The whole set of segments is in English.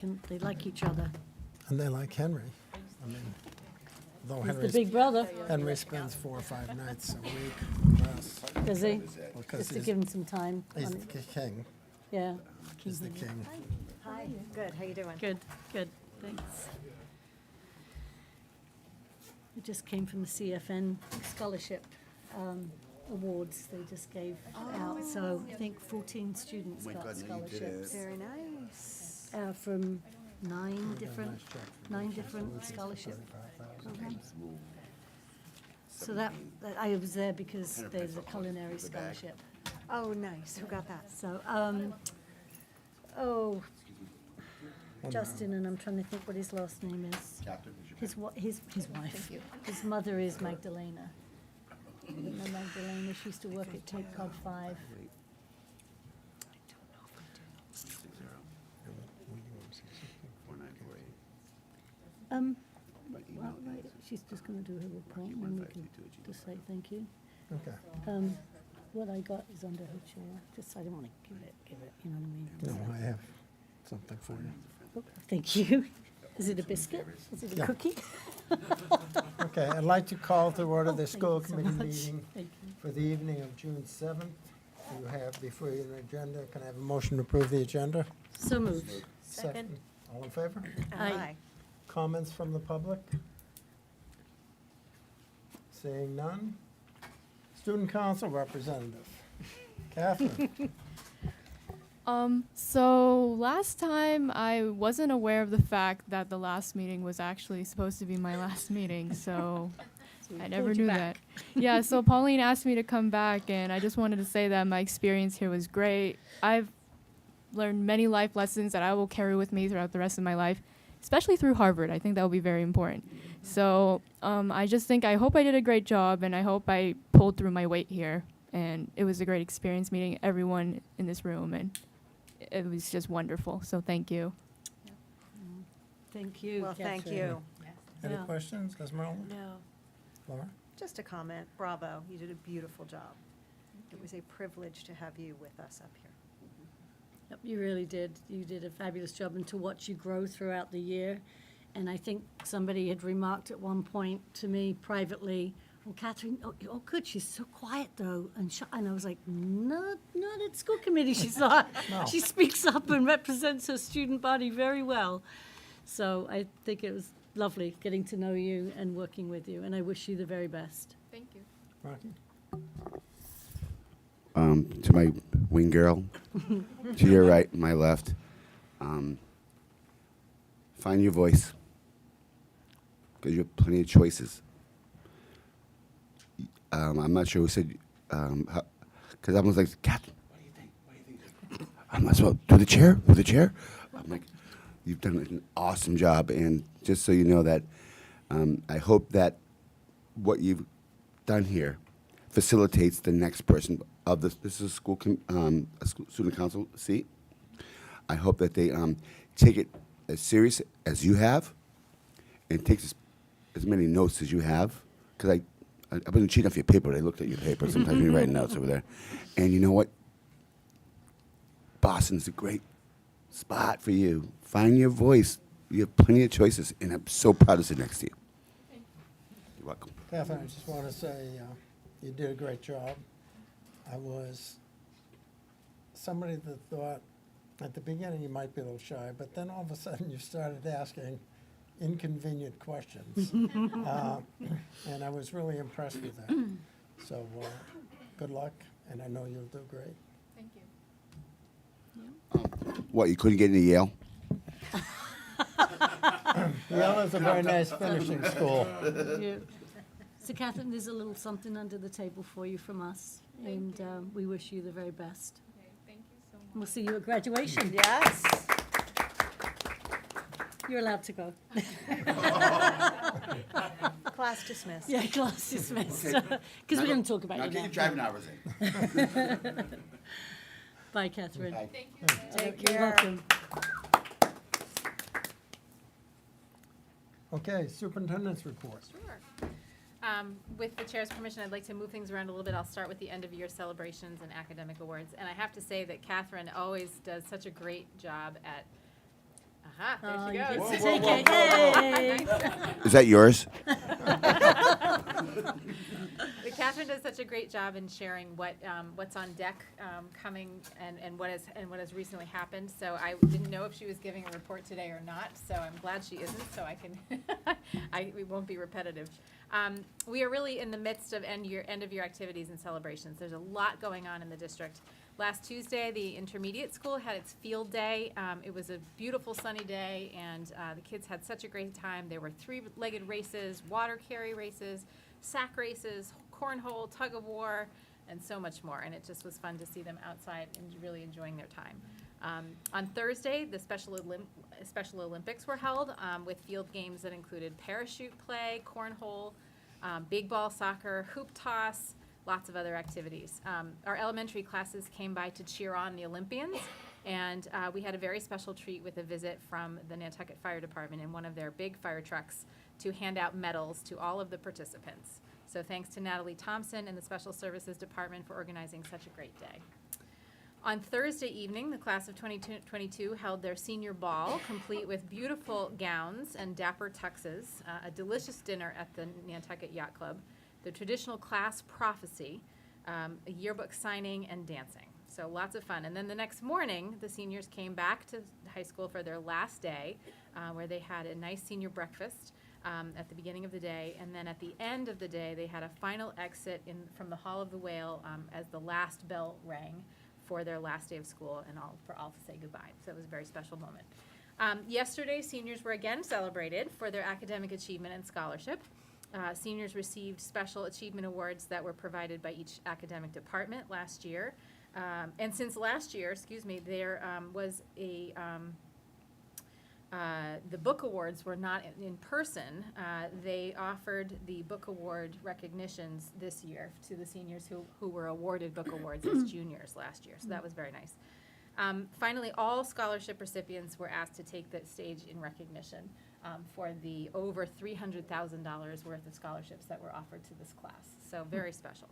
They like each other. And they like Henry. I mean, though He's the Henry's, big brother, Henry spends 4 or 5 nights a week with us. does he? Because Just to give him some time. he's on the it. king. Yeah. He's the king. Hi, good, how you doing? Good, good, thanks. We just came from the CFN scholarship awards they just gave out. So I think 14 students got scholarships Very nice. from nine different scholarship programs. So that I was there because there's a culinary scholarship. Oh, nice, who got that? So, Justin, and I'm trying to think what his last name is. His wife. His mother is Magdalena. You know Magdalena, she used to work at Cape Cod 5. Well, she's just gonna do her report, and then we can just say thank you. Okay. What I got is under her chair, just, I didn't wanna give it, you know what I mean? No, I have something for you. Oh, thank you. Is it a biscuit? Is it a Yeah. cookie? Okay, I'd like to call to order Oh, the thank school you so committee much. meeting Thank you. for the evening of June 7th. You have before you an agenda. Can I have a motion to approve the agenda? So moved. Second. All in favor? Aye. Comments from the public? Seeing none? Student council representative. Catherine? So last time I wasn't aware of the fact that the last meeting was actually supposed to be my last meeting, so I never pulled you knew back. that. Yeah, so Pauline asked me to come back, and I just wanted to say that my experience here was great. I've learned many life lessons that I will carry with me throughout the rest of my life, especially through Harvard. I think that will be very important. So I just think I hope I did a great job, and I hope I pulled through my weight here. And it was a great experience meeting everyone in this room, and it was just wonderful. So thank you. Thank you, Well, thank Catherine. you. Any Yeah. questions? Esmeralda? No. Laura? Just a comment, bravo, you did a beautiful job. It was a privilege to have you with us up here. Yep, you really did. You did a fabulous job, and to watch you grow throughout the year. And I think somebody had remarked at one point to me privately, "Oh, Catherine, oh good, she's so quiet though." And I was like, not at school committee. She's not. No. She speaks up and represents her student body very well. So I think it was lovely getting to know you and working with you, and I wish you the very best. Thank you. Rocky? To my wing girl, to your right, my left, find your voice, because you have plenty of choices. I'm not sure who said, because I was like, Captain, what do you think? What do you think? I'm like, well, do the chair, do the chair. I'm like, you've done an awesome job, and just so you know that, I hope that what you've done here facilitates the next person of this. This is a student council seat. I hope that they take it as serious as you have, and take as many notes as you have. Because I wasn't cheating off your paper, but I looked at your paper. Sometimes when you're writing notes over there. And you know what? Boston's a great spot for you. Find your voice. You have plenty of choices, and I'm so proud to sit next to you. You're welcome. Catherine, I just want to say you did a great job. I was somebody that thought at the beginning you might be a little shy, but then all of a sudden you started asking inconvenient questions. And I was really impressed with that. So good luck, and I know you'll do great. Thank you. What, you couldn't get into Yale? Yale is a very nice finishing school. You. So Catherine, there's a little something under the table for you from us, and we wish you the very best. Okay, thank you so much. We'll see you at graduation. Yes. You're allowed to go. Class dismissed. Yeah, class dismissed. Because we're going to talk about you now. driving hours in. Bye, Catherine. Thank you. Take You're care. welcome. Okay, superintendent's report. Sure. With the chair's permission, I'd like to move things around a little bit. I'll start with the end-of-year celebrations and academic awards. And I have to say that Catherine always does such a great job at Aha, Oh, there she you goes. get to take it, yay! Is that yours? But Catherine does such a great job in sharing what's on deck coming and what has recently happened. So I didn't know if she was giving a report today or not. So I'm glad she isn't. So I can we won't be repetitive. We are really in the midst of end of year activities and celebrations. There's a lot going on in the district. Last Tuesday, the intermediate school had its field day. It was a beautiful sunny day, and the kids had such a great time. There were three-legged races, water carry races, sack races, cornhole, tug of war, and so much more. And it just was fun to see them outside and really enjoying their time. On Thursday, the Special Olympics were held with field games that included parachute play, cornhole, big ball soccer, hoop toss, lots of other activities. Our elementary classes came by to cheer on the Olympians, and we had a very special treat with a visit from the Nantucket Fire Department in one of their big fire trucks to hand out medals to all of the participants. So thanks to Natalie Thompson and the Special Services Department for organizing such a great day. On Thursday evening, the class of 2022 held their senior ball, complete with beautiful gowns and dapper tuxes, a delicious dinner at the Nantucket Yacht Club, the traditional class prophecy, a yearbook signing, and dancing. So lots of fun. And then the next morning, the seniors came back to high school for their last day, where they had a nice senior breakfast at the beginning of the day. And then at the end of the day, they had a final exit from the Hall of the Whale as the last bell rang for their last day of school and for all to say goodbye. So it was a very special moment. Yesterday, seniors were again celebrated for their academic achievement and scholarship. Seniors received special achievement awards that were provided by each academic department last year. And since last year, there was the book awards were not in person. They offered the book award recognitions this year to the seniors who were awarded book awards as juniors last year. So that was very nice. Finally, all scholarship recipients were asked to take the stage in recognition for the over $300,000 worth of scholarships that were offered to this class. So very special.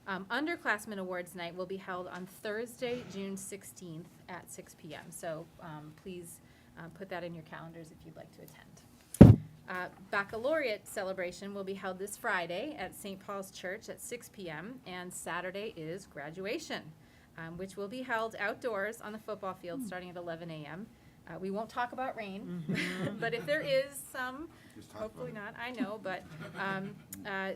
Underclassmen Awards Night will be held on Thursday, June 16th at 6 p.m. So please put that in your calendars if you'd like to attend. Baccalaureate celebration will be held this Friday at St. Paul's Church at 6 p.m. and Saturday is graduation, which will be held outdoors on the football field starting at 11 a.m. We won't talk about rain, but if there is some, hopefully not, I know, but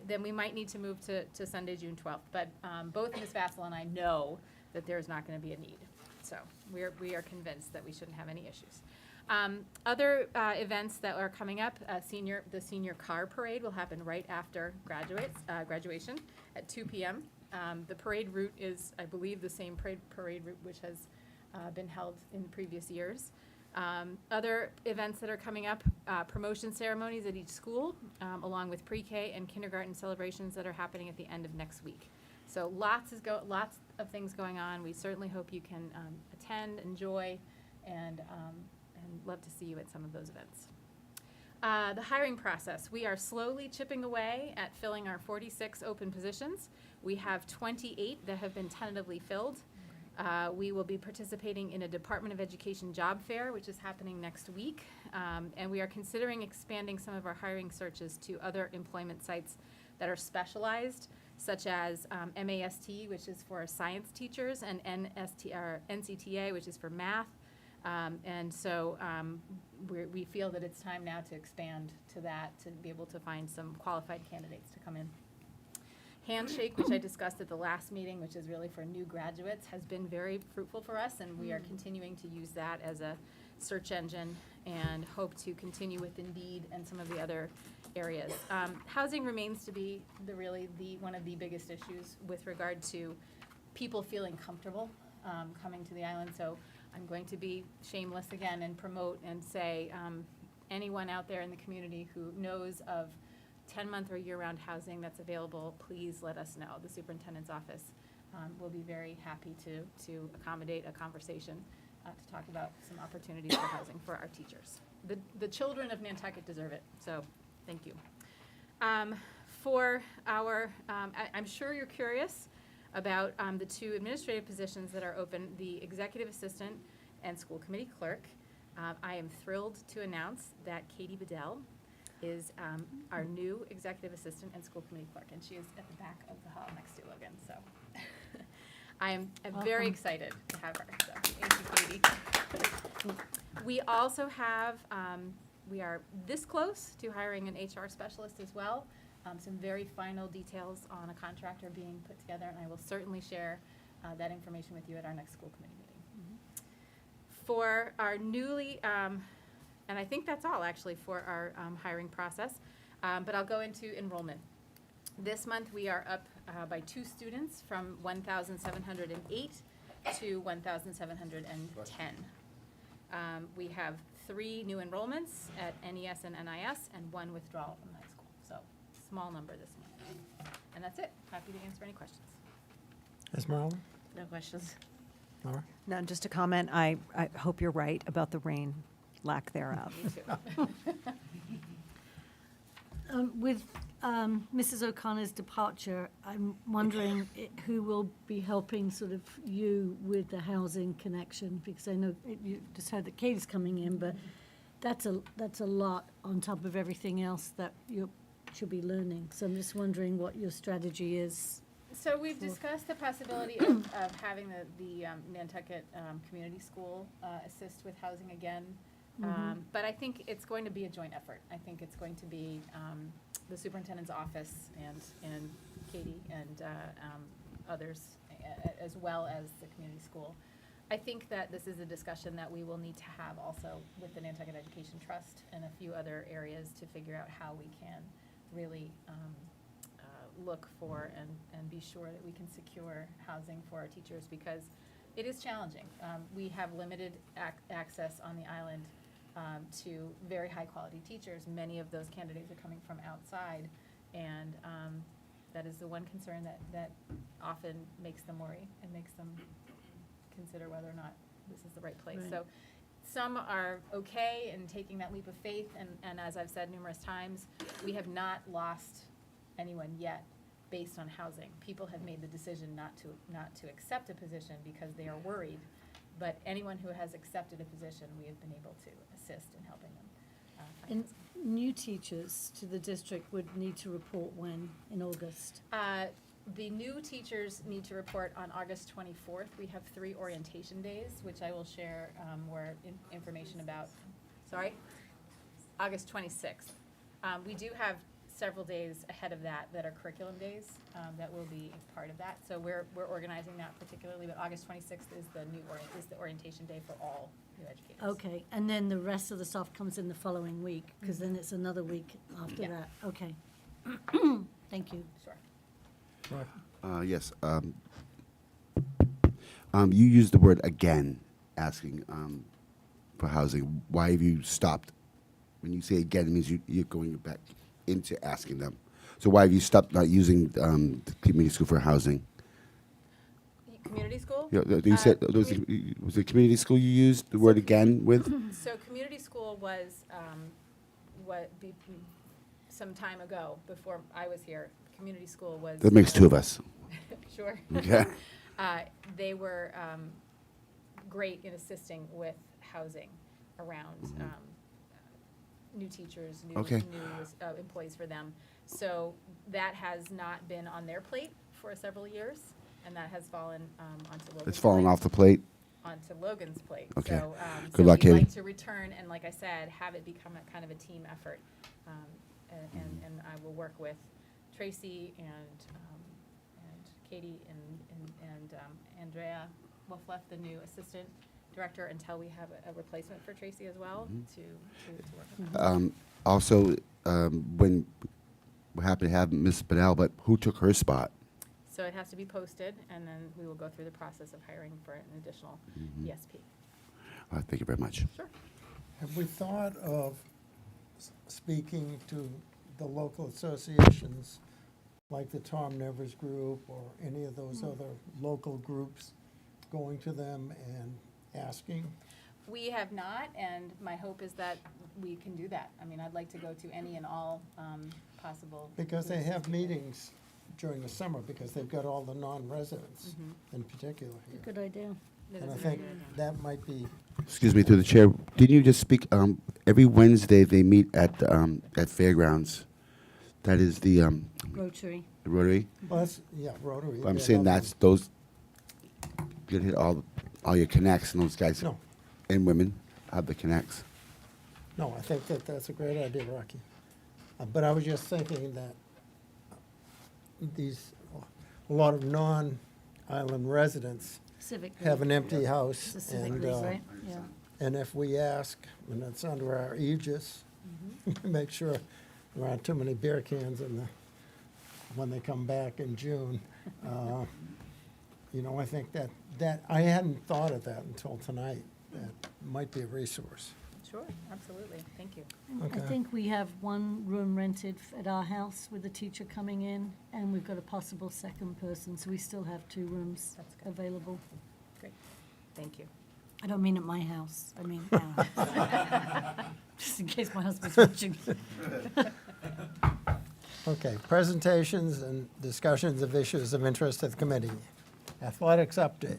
then we might need to move to Sunday, June 12th. But both Ms. Vassal and I know that there's not going to be a need. So we are convinced that we shouldn't have any issues. Other events that are coming up, the senior car parade will happen right after graduation at 2 p.m. The parade route is, I believe, the same parade route which has been held in previous years. Other events that are coming up, promotion ceremonies at each school, along with pre-K and kindergarten celebrations that are happening at the end of next week. So lots of things going on. We certainly hope you can attend, enjoy, and love to see you at some of those events. The hiring process. We are slowly chipping away at filling our 46 open positions. We have 28 that have been tentatively filled. We will be participating in a Department of Education job fair, which is happening next week. And we are considering expanding some of our hiring searches to other employment sites that are specialized, such as MAST, which is for science teachers, and NCTA, which is for math. And so we feel that it's time now to expand to that, to be able to find some qualified candidates to come in. Handshake, which I discussed at the last meeting, which is really for new graduates, has been very fruitful for us, and we are continuing to use that as a search engine and hope to continue with Indeed and some of the other areas. Housing remains to be one of the biggest issues with regard to people feeling comfortable coming to the island. So I'm going to be shameless again and promote and say anyone out there in the community who knows of 10-month or year-round housing that's available, please let us know. The superintendent's office will be very happy to accommodate a conversation to talk about some opportunities for housing for our teachers. The children of Nantucket deserve it, so thank you. For our, I'm sure you're curious about the two administrative positions that are open, the executive assistant and school committee clerk. I am thrilled to announce that Katie Bedell is our new executive assistant and school committee clerk, and she is at the back of the hall next to Logan, so. I'm very Welcome. excited to have her, so thank you, Katie. We also have, we are this close to hiring an HR specialist as well. Some very final details on a contract are being put together, and I will certainly share that information with you at our next school committee meeting. For our newly, and I think that's all actually for our hiring process, but I'll go into enrollment. This month, we are up by 2 students from 1,708 to 1,710. We have 3 new enrollments at NES and NIS and 1 withdrawal from high school. So small number this month. And that's it. Happy to answer any questions. Esmeralda? No questions. Laura? No, just a comment, I hope you're right about the rain, lack thereof. Me too. With Mrs. O'Connor's departure, I'm wondering who will be helping sort of you with the housing connection, because I know you just heard that Katie's coming in, but that's a lot on top of everything else that you should be learning. So I'm just wondering what your strategy is. So we've discussed the possibility of having the Nantucket Community School assist with housing again. But I think it's going to be a joint effort. I think it's going to be the superintendent's office and Katie and others, as well as the community school. I think that this is a discussion that we will need to have also with the Nantucket Education Trust and a few other areas to figure out how we can really look for and be sure that we can secure housing for our teachers, because it is challenging. We have limited access on the island to very high-quality teachers. Many of those candidates are coming from outside, and that is the one concern that often makes them worry and makes them consider whether or not this is the right place. Right. So some are okay in taking that leap of faith, and as I've said numerous times, we have not lost anyone yet based on housing. People have made the decision not to accept a position because they are worried, but anyone who has accepted a position, we have been able to assist in helping them find And housing. new teachers to the district would need to report when, in August? The new teachers need to report on August 24th. We have 3 orientation days, which I will share more information about. Sorry? August 26th. We do have several days ahead of that are curriculum days that will be part of that. So we're organizing that particularly, but August 26th is the orientation day for all new educators. Okay, and then the rest of the stuff comes in the following week, because then it's another week after Yeah. that. Okay. Thank you. Sure. Yes. You used the word again, asking for housing. Why have you stopped? When you say again, it means you're going back into asking them. So why have you stopped not using the community school for housing? Community school? You said was it community school you used the word again with? So community school was some time ago, before I was here. Community school was. That makes 2 of us. Sure. Okay. They were great in assisting with housing around new teachers, new Okay. employees for them. So that has not been on their plate for several years, and that has fallen onto Logan's It's fallen plate. off the plate. Onto Logan's plate. Okay. So, Good luck, we'd like Katie. to return and, like I said, have it become a kind of a team effort. And I will work with Tracy and Katie and Andrea Wolfleff, the new assistant director, until we have a replacement for Tracy as well to work with that. Also, when we're happy to have Ms. Bedell, but who took her spot? So it has to be posted, and then we will go through the process of hiring for an additional ESP. Thank you very much. Sure. Have we thought of speaking to the local associations, like the Tom Nevers Group or any of those other local groups, going to them and asking? We have not, and my hope is that we can do that. I mean, I'd like to go to any and all possible. Because they groups have to do that. meetings during the summer, because they've got all the non-residents in particular here. Good idea. That And I is a think very good idea. that might be Excuse me, through the chair. Didn't you just speak? Every Wednesday they meet at Fairgrounds. That is the Rotary. Rotary. Well, that's, yeah, Rotary. I'm yeah, saying no, that's those. You hit all your connects, and those guys No, and women have the connects. no, I think that that's a great idea, Rocky. But I was just thinking that a lot of non-island residents Civic. have an empty house. It's a civic And, league, right? Yeah. and if we ask, and it's under our aegis, make sure there aren't too many beer cans when they come back in June. I think that I hadn't thought of that until tonight. That might be a resource. Sure, absolutely. Thank you. I Okay. think we have one room rented at our house with a teacher coming in, and we've got a possible second person, so we still have 2 rooms That's good. available. Great. Thank you. I don't mean at my house, I mean our house. Just in case my husband's watching. Okay, presentations and discussions of issues of interest to the committee. Athletics update.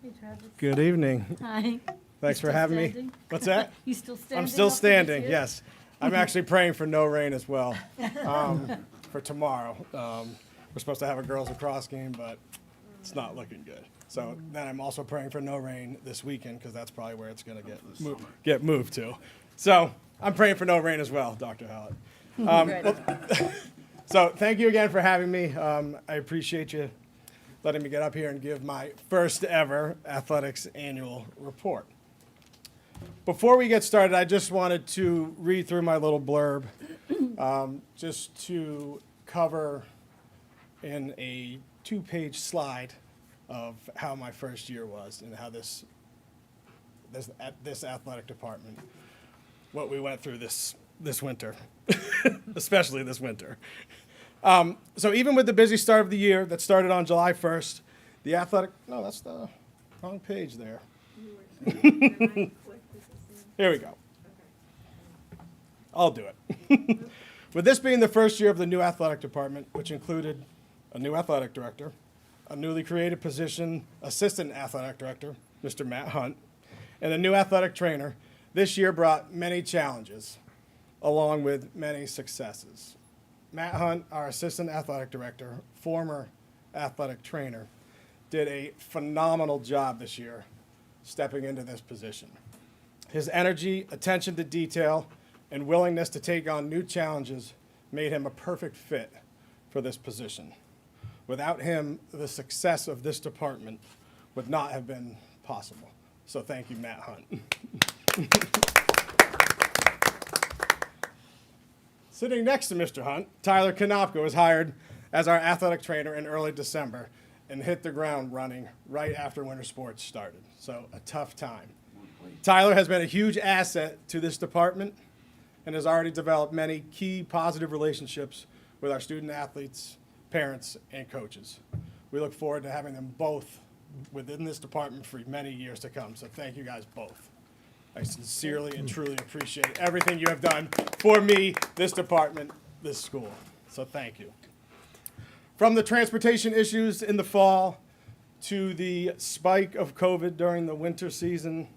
Hey, Travis. Good evening. Hi. Thanks You for still having me. standing? What's that? You still standing? I'm still after this standing, year? yes. I'm actually praying for no rain as well for tomorrow. We're supposed to have a girls lacrosse game, but it's not looking good. So then I'm also praying for no rain this weekend because that's probably where it's going to get moved to. So I'm praying for no rain as well, Dr. Hallett. Good. So thank you again for having me. I appreciate you letting me get up here and give my first ever athletics annual report. Before we get started, I just wanted to read through my little blurb just to cover in a 2-page slide of how my first year was and how this athletic department, what we went through this winter, especially this winter. So even with the busy start of the year that started on July 1st, the athletic, no, that's the wrong page there. Here we go. I'll do it. With this being the first year of the new athletic department, which included a new athletic director, a newly created position, assistant athletic director, Mr. Matt Hunt, and a new athletic trainer, this year brought many challenges, along with many successes. Matt Hunt, our assistant athletic director, former athletic trainer, did a phenomenal job this year stepping into this position. His energy, attention to detail, and willingness to take on new challenges made him a perfect fit for this position. Without him, the success of this department would not have been possible. So thank you, Matt Hunt. Sitting next to Mr. Hunt, Tyler Konopko was hired as our athletic trainer in early December and hit the ground running right after winter sports started. So a tough time. Tyler has been a huge asset to this department and has already developed many key positive relationships with our student athletes, parents, and coaches. We look forward to having them both within this department for many years to come. So thank you guys both. I sincerely and truly appreciate everything you have done for me, this department, this school. So thank you. From the transportation issues in the fall to the spike of COVID during the winter season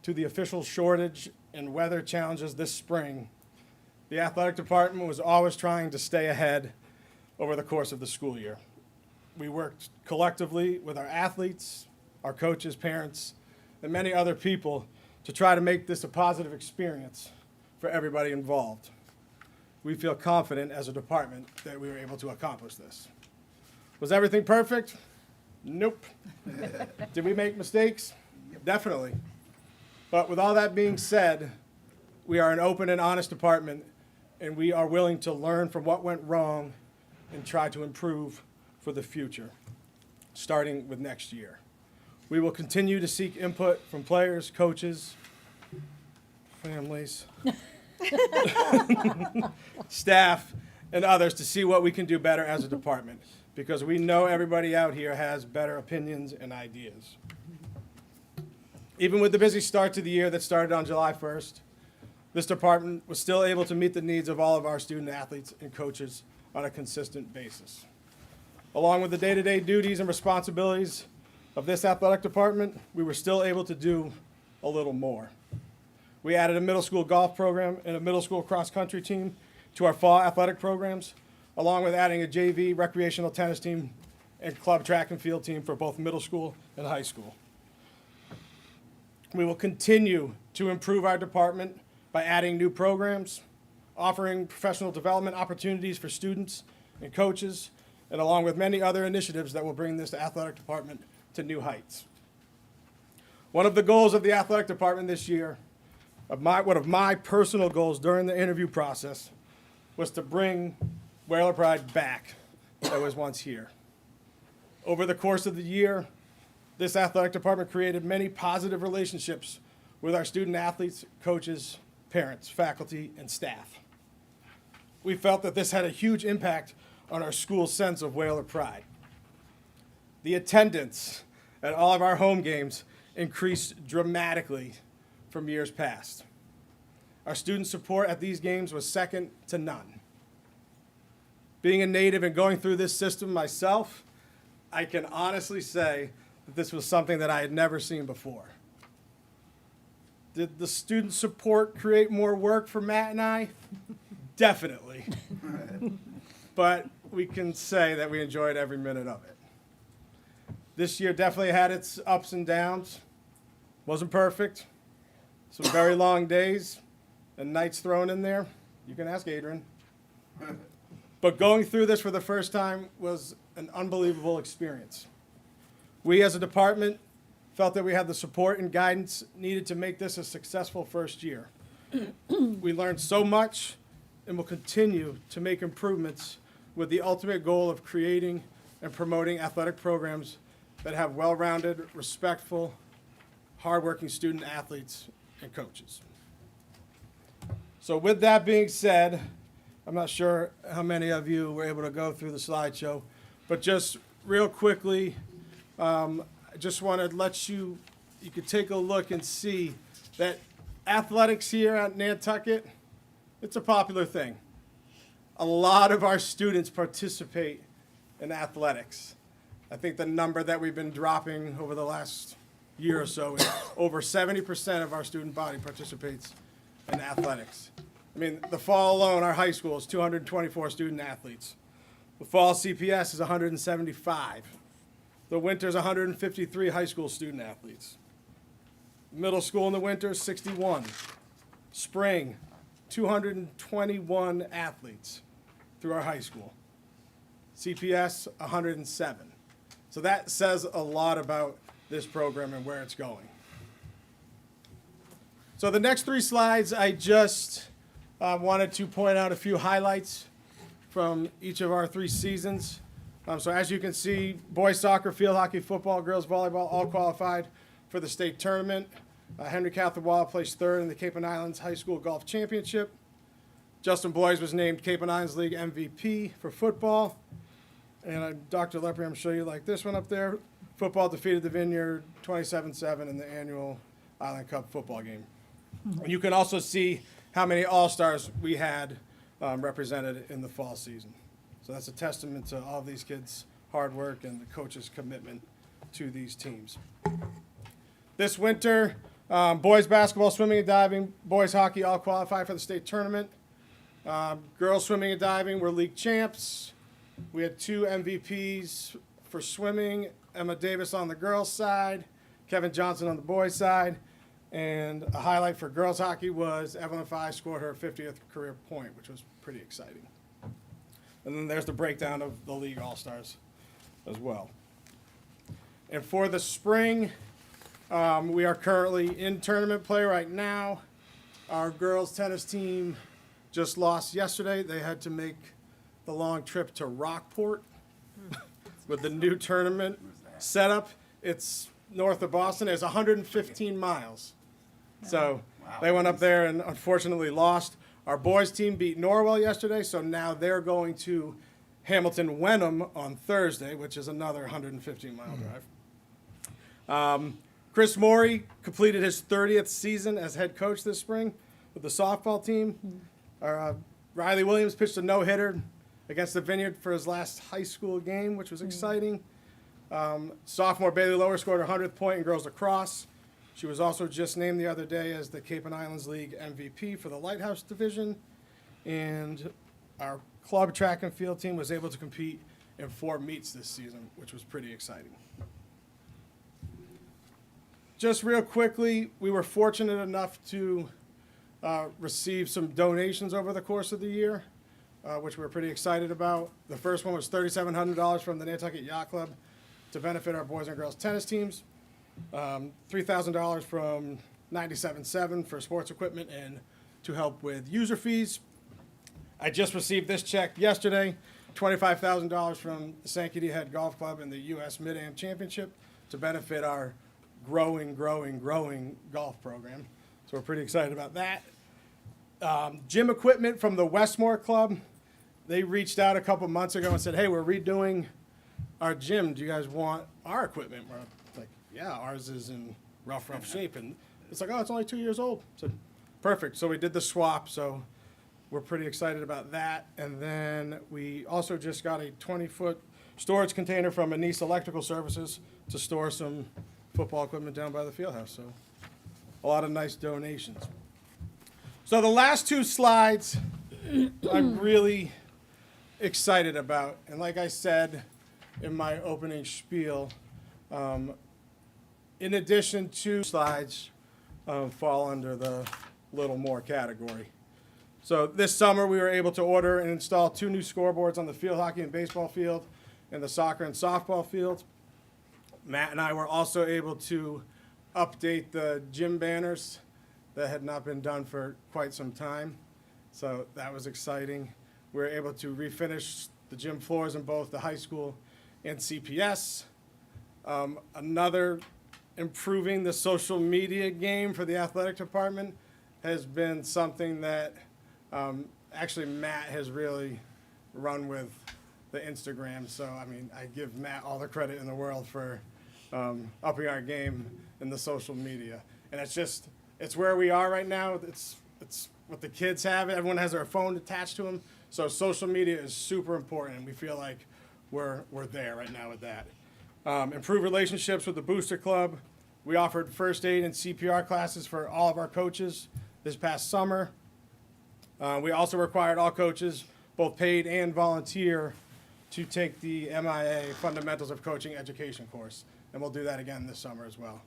to the official shortage and weather challenges this spring, the athletic department was always trying to stay ahead over the course of the school year. We worked collectively with our athletes, our coaches, parents, and many other people to try to make this a positive experience for everybody involved. We feel confident as a department that we were able to accomplish this. Was everything perfect? Nope. Did we make mistakes? Definitely. But with all that being said, we are an open and honest department, and we are willing to learn from what went wrong and try to improve for the future, starting with next year. We will continue to seek input from players, coaches, families, staff, and others to see what we can do better as a department, because we know everybody out here has better opinions and ideas. Even with the busy start to the year that started on July 1st, this department was still able to meet the needs of all of our student athletes and coaches on a consistent basis. Along with the day-to-day duties and responsibilities of this athletic department, we were still able to do a little more. We added a middle school golf program and a middle school cross-country team to our fall athletic programs, along with adding a JV recreational tennis team and club track and field team for both middle school and high school. We will continue to improve our department by adding new programs, offering professional development opportunities for students and coaches, and along with many other initiatives that will bring this athletic department to new heights. One of the goals of the athletic department this year, one of my personal goals during the interview process, was to bring Whaler Pride back that was once here. Over the course of the year, this athletic department created many positive relationships with our student athletes, coaches, parents, faculty, and staff. We felt that this had a huge impact on our school's sense of Whaler pride. The attendance at all of our home games increased dramatically from years past. Our student support at these games was second to none. Being a native and going through this system myself, I can honestly say that this was something that I had never seen before. Did the student support create more work for Matt and I? Definitely. But we can say that we enjoyed every minute of it. This year definitely had its ups and downs. Wasn't perfect. Some very long days and nights thrown in there. You can ask Adrian. But going through this for the first time was an unbelievable experience. We as a department felt that we had the support and guidance needed to make this a successful first year. We learned so much and will continue to make improvements with the ultimate goal of creating and promoting athletic programs that have well-rounded, respectful, hardworking student athletes and coaches. So with that being said, I'm not sure how many of you were able to go through the slideshow, but just real quickly, I just want to let you could take a look and see that athletics here at Nantucket, it's a popular thing. A lot of our students participate in athletics. I think the number that we've been dropping over the last year or so is over 70% of our student body participates in athletics. I mean, the fall alone, our high school is 224 student athletes. The fall CPS is 175. The winter is 153 high school student athletes. Middle school in the winter is 61. Spring, 221 athletes through our high school. CPS, 107. So that says a lot about this program and where it's going. So the next three slides, I just wanted to point out a few highlights from each of our 3 seasons. So as you can see, boys soccer, field hockey, football, girls volleyball all qualified for the state tournament. Henry Catholic Walla placed 3rd in the Cape and Islands High School Golf Championship. Justin Boys was named Cape and Islands League MVP for football. And Dr. Lepre, I'm sure you like this one up there. Football defeated the Vineyard 27-7 in the annual Island Cup football game. And you can also see how many All-Stars we had represented in the fall season. So that's a testament to all of these kids' hard work and the coaches' commitment to these teams. This winter, boys basketball, swimming and diving, boys hockey all qualify for the state tournament. Girls swimming and diving were league champs. We had 2 MVPs for swimming, Emma Davis on the girls' side, Kevin Johnson on the boys' side. And a highlight for girls hockey was Evelyn Fye scored her 50th career point, which was pretty exciting. And then there's the breakdown of the league all-stars as well. And for the spring, we are currently in tournament play right now. Our girls tennis team just lost yesterday. They had to make the long trip to Rockport with the new tournament setup. It's north of Boston. It's 115 miles. So they went up there and unfortunately lost. Our boys team beat Norwell yesterday, so now they're going to Hamilton Wenham on Thursday, which is another 115-mile drive. Chris Morey completed his 30th season as head coach this spring with the softball team. Riley Williams pitched a no-hitter against the Vineyard for his last high school game, which was exciting. Sophomore Bailey Lower scored her 100th point in girls lacrosse. She was also just named the other day as the Cape and Islands League MVP for the Lighthouse Division. And our club track and field team was able to compete in 4 meets this season, which was pretty exciting. Just real quickly, we were fortunate enough to receive some donations over the course of the year, which we're pretty excited about. The first one was $3,700 from the Nantucket Yacht Club to benefit our boys and girls tennis teams. $3,000 from 97.7 for sports equipment and to help with user fees. I just received this check yesterday, $25,000 from the Sankaty Head Golf Club and the U.S. Mid-Am Championship to benefit our growing golf program. So we're pretty excited about that. Gym equipment from the Westmore Club. They reached out a couple months ago and said, hey, we're redoing our gym. Do you guys want our equipment? We're like, yeah, ours is in rough shape. And it's like, oh, it's only 2 years old. So perfect. So we did the swap. So we're pretty excited about that. And then we also just got a 20-foot storage container from Anise Electrical Services to store some football equipment down by the field house. So a lot of nice donations. So the last 2 slides I'm really excited about. And like I said in my opening spiel, in addition to slides fall under the little more category. So this summer we were able to order and install 2 new scoreboards on the field hockey and baseball field and the soccer and softball field. Matt and I were also able to update the gym banners that had not been done for quite some time. So that was exciting. We were able to refinish the gym floors in both the high school and CPS. Another improving the social media game for the athletic department has been something that actually Matt has really run with the Instagram. So, I mean, I give Matt all the credit in the world for upping our game in the social media. And it's where we are right now. It's what the kids have. Everyone has their phone attached to them. So social media is super important, and we feel like we're there right now with that. Improve relationships with the Booster Club. We offered first aid and CPR classes for all of our coaches this past summer. We also required all coaches, both paid and volunteer, to take the MIA Fundamentals of Coaching Education course, and we'll do that again this summer as well.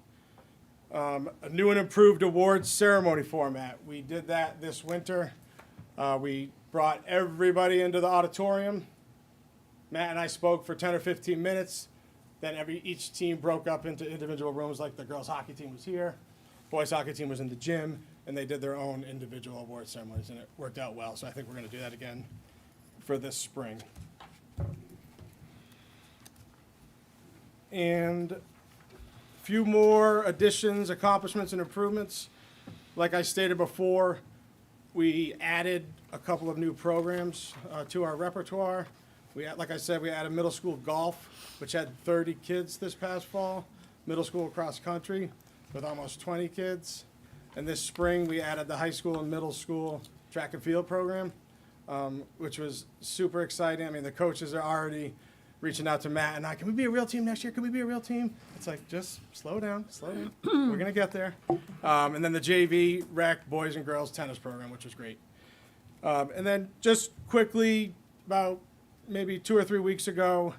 A new and improved awards ceremony format. We did that this winter. We brought everybody into the auditorium. Matt and I spoke for 10 or 15 minutes. Then each team broke up into individual rooms, like the girls hockey team was here, boys hockey team was in the gym, and they did their own individual award ceremonies, and it worked out well. So I think we're going to do that again for this spring. And a few more additions, accomplishments, and improvements. Like I stated before, we added a couple of new programs to our repertoire. Like I said, we added middle school golf, which had 30 kids this past fall, middle school cross country with almost 20 kids. And this spring, we added the high school and middle school track and field program, which was super exciting. I mean, the coaches are already reaching out to Matt and I, can we be a real team next year? Can we be a real team? It's like, just slow down. We're going to get there. And then the JV, rec, boys and girls tennis program, which was great. And then just quickly, about maybe 2 or 3 weeks ago,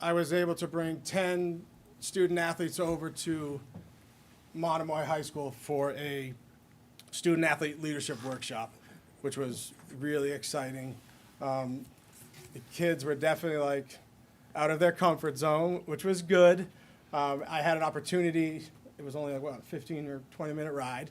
I was able to bring 10 student athletes over to Monomoy High School for a student athlete leadership workshop, which was really exciting. The kids were definitely like out of their comfort zone, which was good. I had an opportunity, it was only like, what, 15 or 20-minute ride,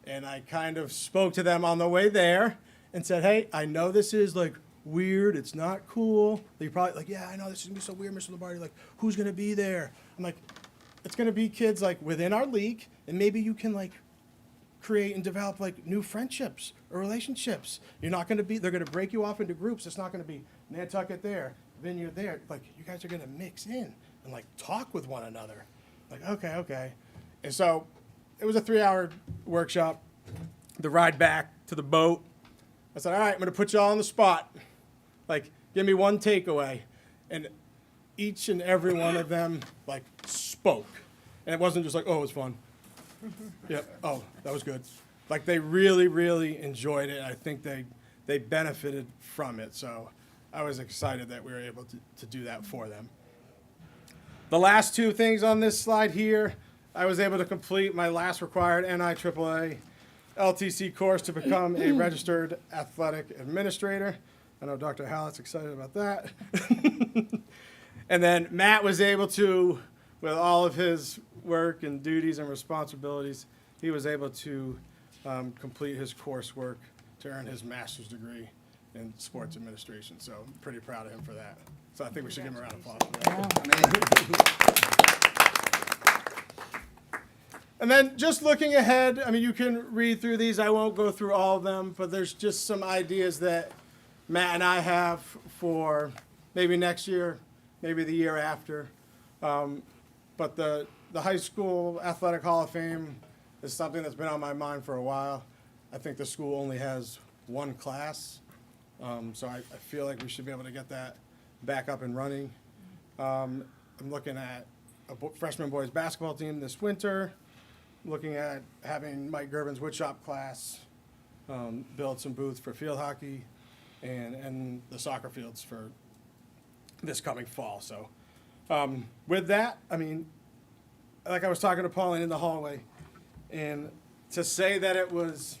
and I kind of spoke to them on the way there and said, hey, I know this is like weird, it's not cool. They probably like, yeah, I know this is gonna be so weird, Mr. Lombardi, like, who's gonna be there? I'm like, it's gonna be kids like within our league, and maybe you can like create and develop like new friendships or relationships. You're not gonna be, they're gonna break you off into groups. It's not gonna be Nantucket there, Vineyard there. Like, you guys are gonna mix in and like talk with one another. Like, okay. And so it was a 3-hour workshop. The ride back to the boat, I said, all right, I'm going to put you all on the spot. Like, give me one takeaway. And each and every one of them, like, spoke. And it wasn't just like, oh, it was fun. Yep, oh, that was good. Like, they really, really enjoyed it. I think they benefited from it. So I was excited that we were able to do that for them. The last two things on this slide here, I was able to complete my last required NIAAA LTC course to become a registered athletic administrator. I know Dr. Hallett's excited about that. And then Matt was able to, with all of his work and duties and responsibilities, he was able to complete his coursework to earn his master's degree in sports administration. So I'm pretty proud of him for that. So I think we should give him a round of applause for that. And then just looking ahead, I mean, you can read through these. I won't go through all of them, but there's just some ideas that Matt and I have for maybe next year, maybe the year after. But the High School Athletic Hall of Fame is something that's been on my mind for a while. I think the school only has one class, so I feel like we should be able to get that back up and running. I'm looking at a freshman boys basketball team this winter, looking at having Mike Gervin's woodshop class build some booths for field hockey and the soccer fields for this coming fall. So with that, I mean, like I was talking to Pauline in the hallway, and to say that it was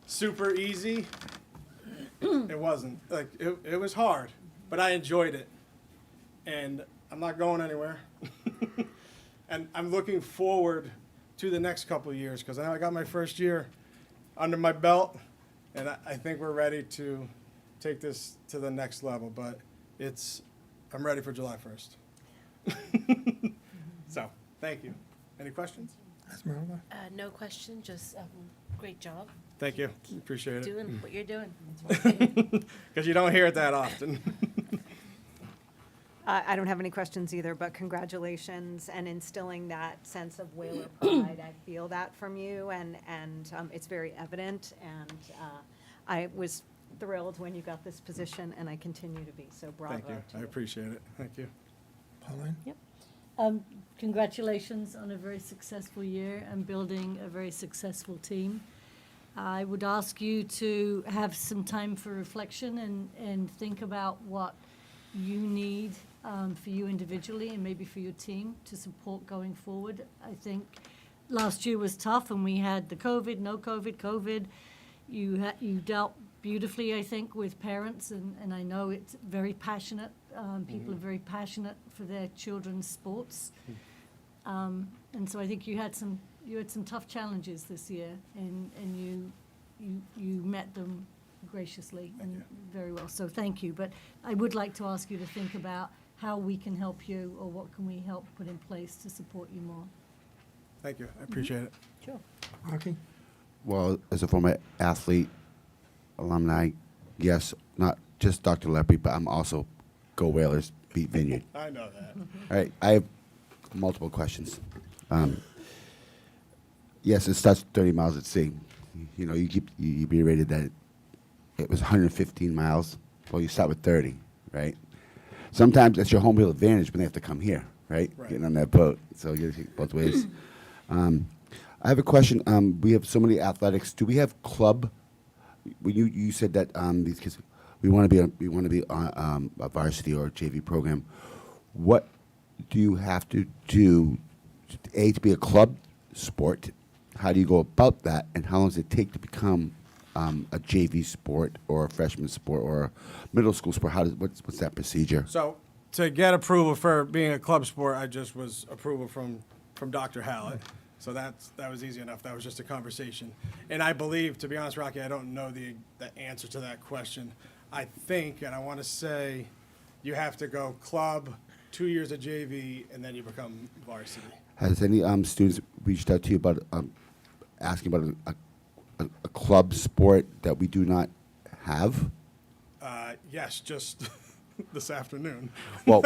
super easy, it wasn't. Like, it was hard, but I enjoyed it. And I'm not going anywhere. And I'm looking forward to the next couple of years, because I know I got my first year under my belt, and I think we're ready to take this to the next level. But I'm ready for July 1st. So, thank you. Any questions? Esmeralda? No question, just great job Thank you. Appreciate it. doing what you're doing. Because you don't hear it that often. I don't have any questions either, but congratulations and instilling that sense of Whaler pride. I feel that from you, and it's very evident. And I was thrilled when you got this position, and I continue to be. So bravo Thank you. to I appreciate it. Thank you. Pauline? Congratulations on a very successful year and building a very successful team. I would ask you to have some time for reflection and think about what you need for you individually and maybe for your team to support going forward. I think last year was tough, and we had the COVID, no COVID, COVID. You dealt beautifully, I think, with parents, and I know it's very passionate. People are very passionate for their children's sports. And so I think you had some tough challenges this year, and you met them graciously and very well. So thank you. But I would like to ask you to think about how we can help you, or what can we help put in place to support you more. Thank you. I appreciate it. Sure. Rocky? Well, as a former athlete, alumni, yes, not just Dr. Lepre, but I'm also Go Whalers, beat Vineyard. I know that. All right, I have multiple questions. Yes, it starts 30 miles at sea. You know, you reiterated that it was 115 miles. Well, you start with 30, right? Sometimes that's your home field advantage when they have to come here, right? Right. Getting on that boat. So you take it both ways. I have a question. We have so many athletics. Do we have club? When you said that these kids, we want to be on a varsity or a JV program. What do you have to do, to be a club sport? How do you go about that, and how long does it take to become a JV sport or a freshman sport or a middle school sport? What's that procedure? So to get approval for being a club sport, I just was approval from Dr. Hallett. So that was easy enough. That was just a conversation. And I believe, to be honest, Rocky, I don't know the answer to that question. I think, and I want to say, you have to go club, 2 years of JV, and then you become varsity. Has any students reached out to you about asking about a club sport that we do not have? Yes, just this afternoon. Well,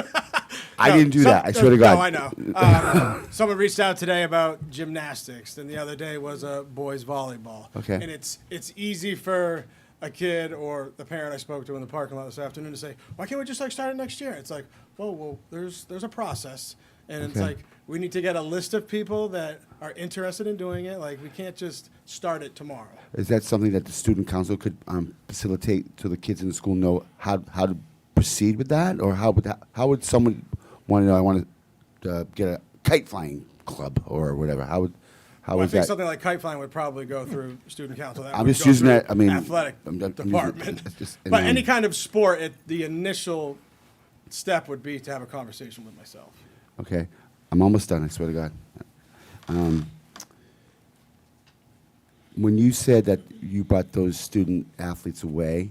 I No, didn't do that. I swear to God. No, I know. Someone reached out today about gymnastics, and the other day was boys volleyball. Okay. And it's easy for a kid or the parent I spoke to in the parking lot this afternoon to say, why can't we just start it next year? It's like, well, there's a process, and it's Okay. like we need to get a list of people that are interested in doing it. Like we can't just start it tomorrow. Is that something that the student council could facilitate so the kids in the school know how to proceed with that, or how would someone want to know? I want to get a kite flying club or whatever. How Well, I is think that? something like kite flying would probably go through student council. That I'm would just go using through that, I mean, athletic I'm using it, department. it's just- But and any then- kind of sport, the initial step would be to have a conversation with myself. Okay, I'm almost done. I swear to God. When you said that you brought those student athletes away,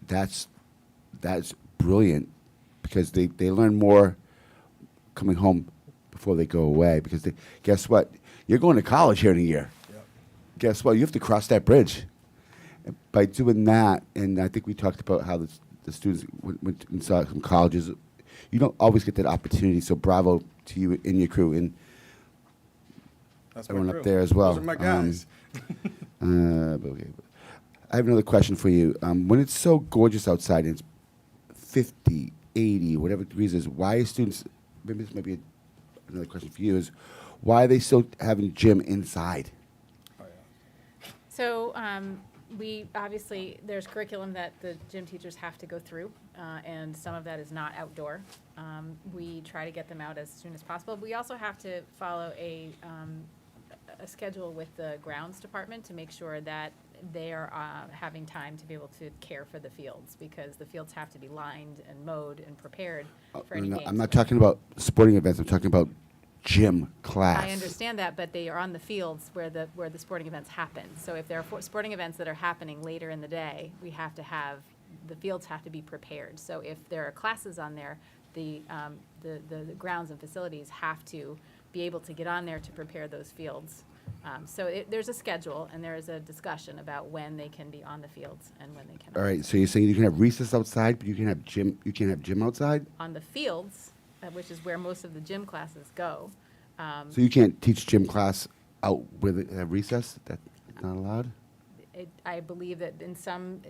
that's brilliant, because they learn more coming home before they go away. Because guess what? You're going to college here in a year. Yep. Guess what? You have to cross that bridge. By doing that, and I think we talked about how the students went and saw some colleges. You don't always get that opportunity. So bravo to you and your crew, and That's everyone my up crew. there as well. Those are my guys. Okay. I have another question for you. When it's so gorgeous outside and it's 50, 80, whatever degrees it is, why are students, maybe this might be another question for you, is why are they still having gym inside? So we, obviously, there's curriculum that the gym teachers have to go through, and some of that is not outdoor. We try to get them out as soon as possible. We also have to follow a schedule with the grounds department to make sure that they are having time to be able to care for the fields, because the fields have to be lined and mowed and prepared for any games. I'm not talking about sporting events. I'm talking about gym class. I understand that, but they are on the fields where the sporting events happen. So if there are sporting events that are happening later in the day, we have to have, the fields have to be prepared. So if there are classes on there, the grounds and facilities have to be able to get on there to prepare those fields. So there's a schedule, and there is a discussion about when they can be on the fields and when they cannot. All right, so you're saying you can have recess outside, but you can have gym. You can't have gym outside. On the fields, which is where most of the gym classes go. So you can't teach gym class out with a recess. That's not allowed. I believe that in some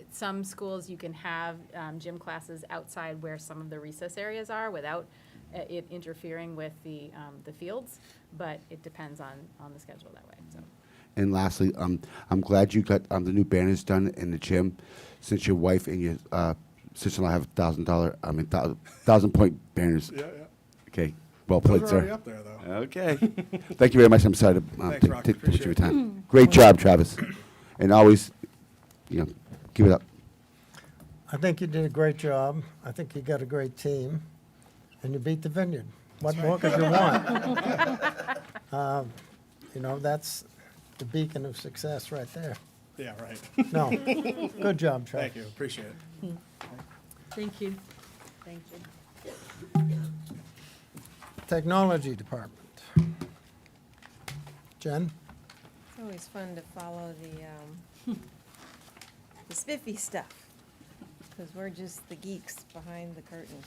schools, you can have gym classes outside where some of the recess areas are without it interfering with the fields, but it depends on the schedule that way, so. And lastly, I'm glad you got the new banners done in the gym, since your wife and your sister-in-law have $1,000-point banners. Yeah. Okay, well Those played, are already sir. up there, though. Okay. Thank you very much. I'm sorry to Thanks, Rocky. take your Appreciate time. Great job, Travis. And always, keep it up. I think you did a great job. I think you got a great team, and you beat the Vineyard. What more could you want? That's the beacon of success right there. Yeah, right. No, good job, Travis. Thank you. Appreciate it. Thank you. Thank you. Technology Department. Jen? It's always fun to follow the spiffy stuff, because we're just the geeks behind the curtain.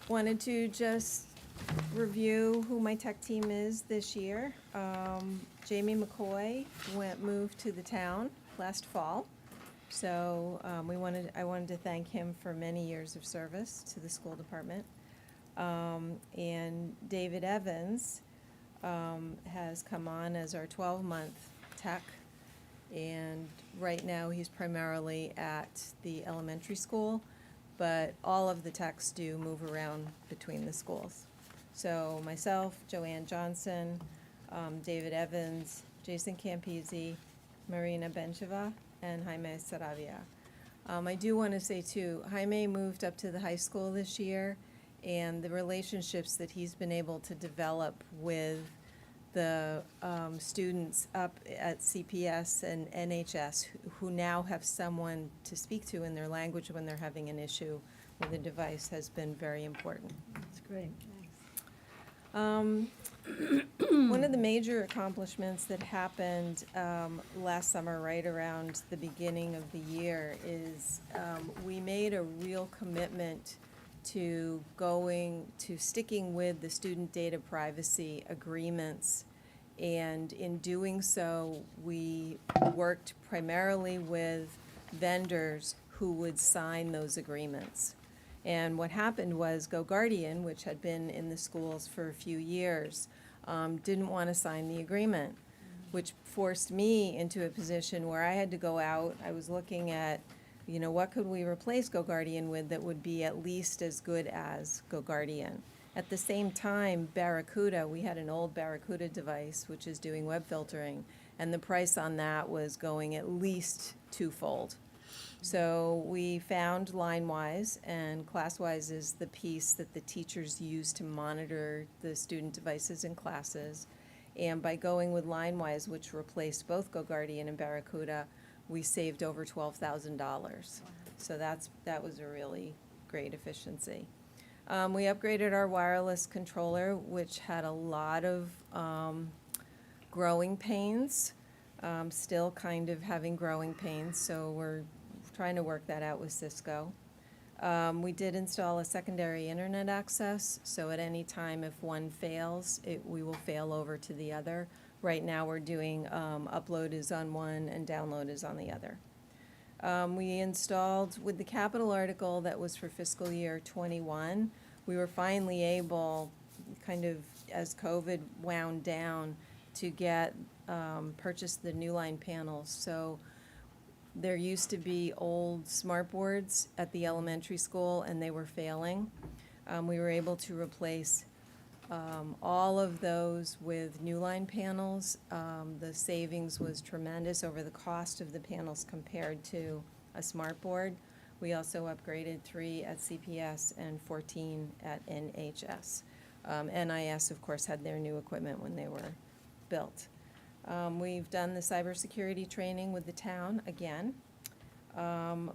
Wanted to just review who my tech team is this year. Jamie McCoy moved to the town last fall. So I wanted to thank him for many years of service to the school department. And David Evans has come on as our 12-month tech. And right now, he's primarily at the elementary school, but all of the techs do move around between the schools. So myself, Joanne Johnson, David Evans, Jason Campisi, Marina Bencheva, and Jaime Saravia. I do want to say, too, Jaime moved up to the high school this year, and the relationships that he's been able to develop with the students up at CPS and NHS who now have someone to speak to in their language when they're having an issue with a device has been very important. That's great. One of the major accomplishments that happened last summer, right around the beginning of the year, is we made a real commitment to sticking with the student data privacy agreements. And in doing so, we worked primarily with vendors who would sign those agreements. And what happened was GoGuardian, which had been in the schools for a few years, didn't want to sign the agreement, which forced me into a position where I had to go out. I was looking at, what could we replace GoGuardian with that would be at least as good as GoGuardian. At the same time, Barracuda, we had an old Barracuda device, which is doing web filtering, and the price on that was going at least twofold. So we found LineWise, and ClassWise is the piece that the teachers use to monitor the student devices in classes. And by going with LineWise, which replaced both GoGuardian and Barracuda, we saved over $12,000. So that was a really great efficiency. We upgraded our wireless controller, which had a lot of growing pains, still kind of having growing pains, so we're trying to work that out with Cisco. We did install a secondary internet access, so at any time if one fails, we will fail over to the other. Right now we're doing upload is on one and download is on the other. We installed, with the capital article that was for fiscal year '21, we were finally able, kind of as COVID wound down, to purchase the new line panels. So there used to be old smart boards at the elementary school and they were failing. We were able to replace all of those with new line panels. The savings was tremendous over the cost of the panels compared to a smart board. We also upgraded 3 at CPS and 14 at NHS. NIS, of course, had their new equipment when they were built. We've done the cybersecurity training with the town again.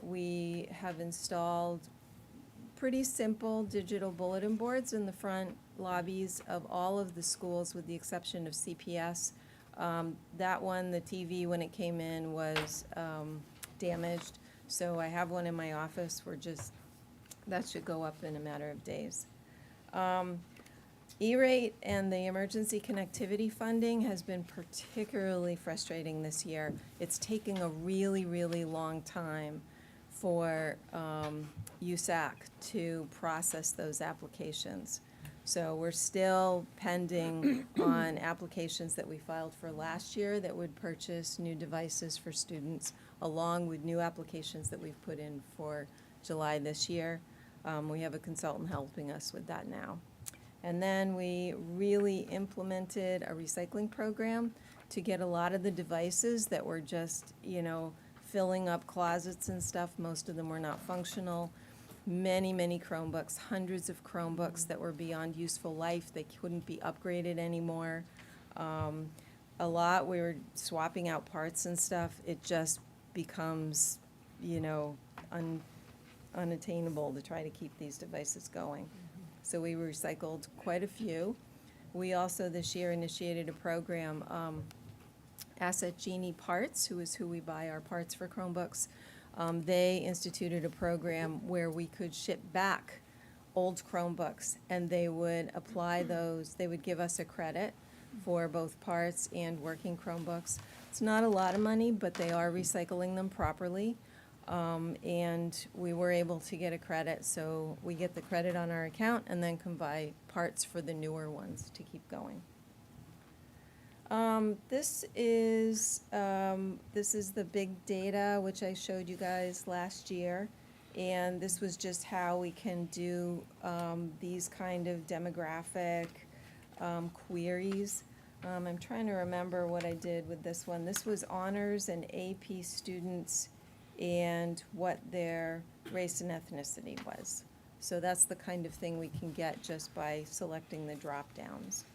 We have installed pretty simple digital bulletin boards in the front lobbies of all of the schools with the exception of CPS. That one, the TV, when it came in, was damaged. So I have one in my office. That should go up in a matter of days. E-rate and the emergency connectivity funding has been particularly frustrating this year. It's taking a really, really long time for USAC to process those applications. So we're still pending on applications that we filed for last year that would purchase new devices for students, along with new applications that we've put in for July this year. We have a consultant helping us with that now. And then we really implemented a recycling program to get a lot of the devices that were just, filling up closets and stuff. Most of them were not functional. Many, many Chromebooks, hundreds of Chromebooks that were beyond useful life. They couldn't be upgraded anymore. A lot, we were swapping out parts and stuff. It just becomes, unattainable to try to keep these devices going. So we recycled quite a few. We also this year initiated a program, Asset Genie Parts, who is who we buy our parts for Chromebooks. They instituted a program where we could ship back old Chromebooks, and they would apply those, they would give us a credit for both parts and working Chromebooks. It's not a lot of money, but they are recycling them properly. And we were able to get a credit, so we get the credit on our account and then can buy parts for the newer ones to keep going. This is the big data which I showed you guys last year, and this was just how we can do these kind of demographic queries. I'm trying to remember what I did with this one. This was honors and AP students and what their race and ethnicity was. So that's the kind of thing we can get just by selecting the drop-downs.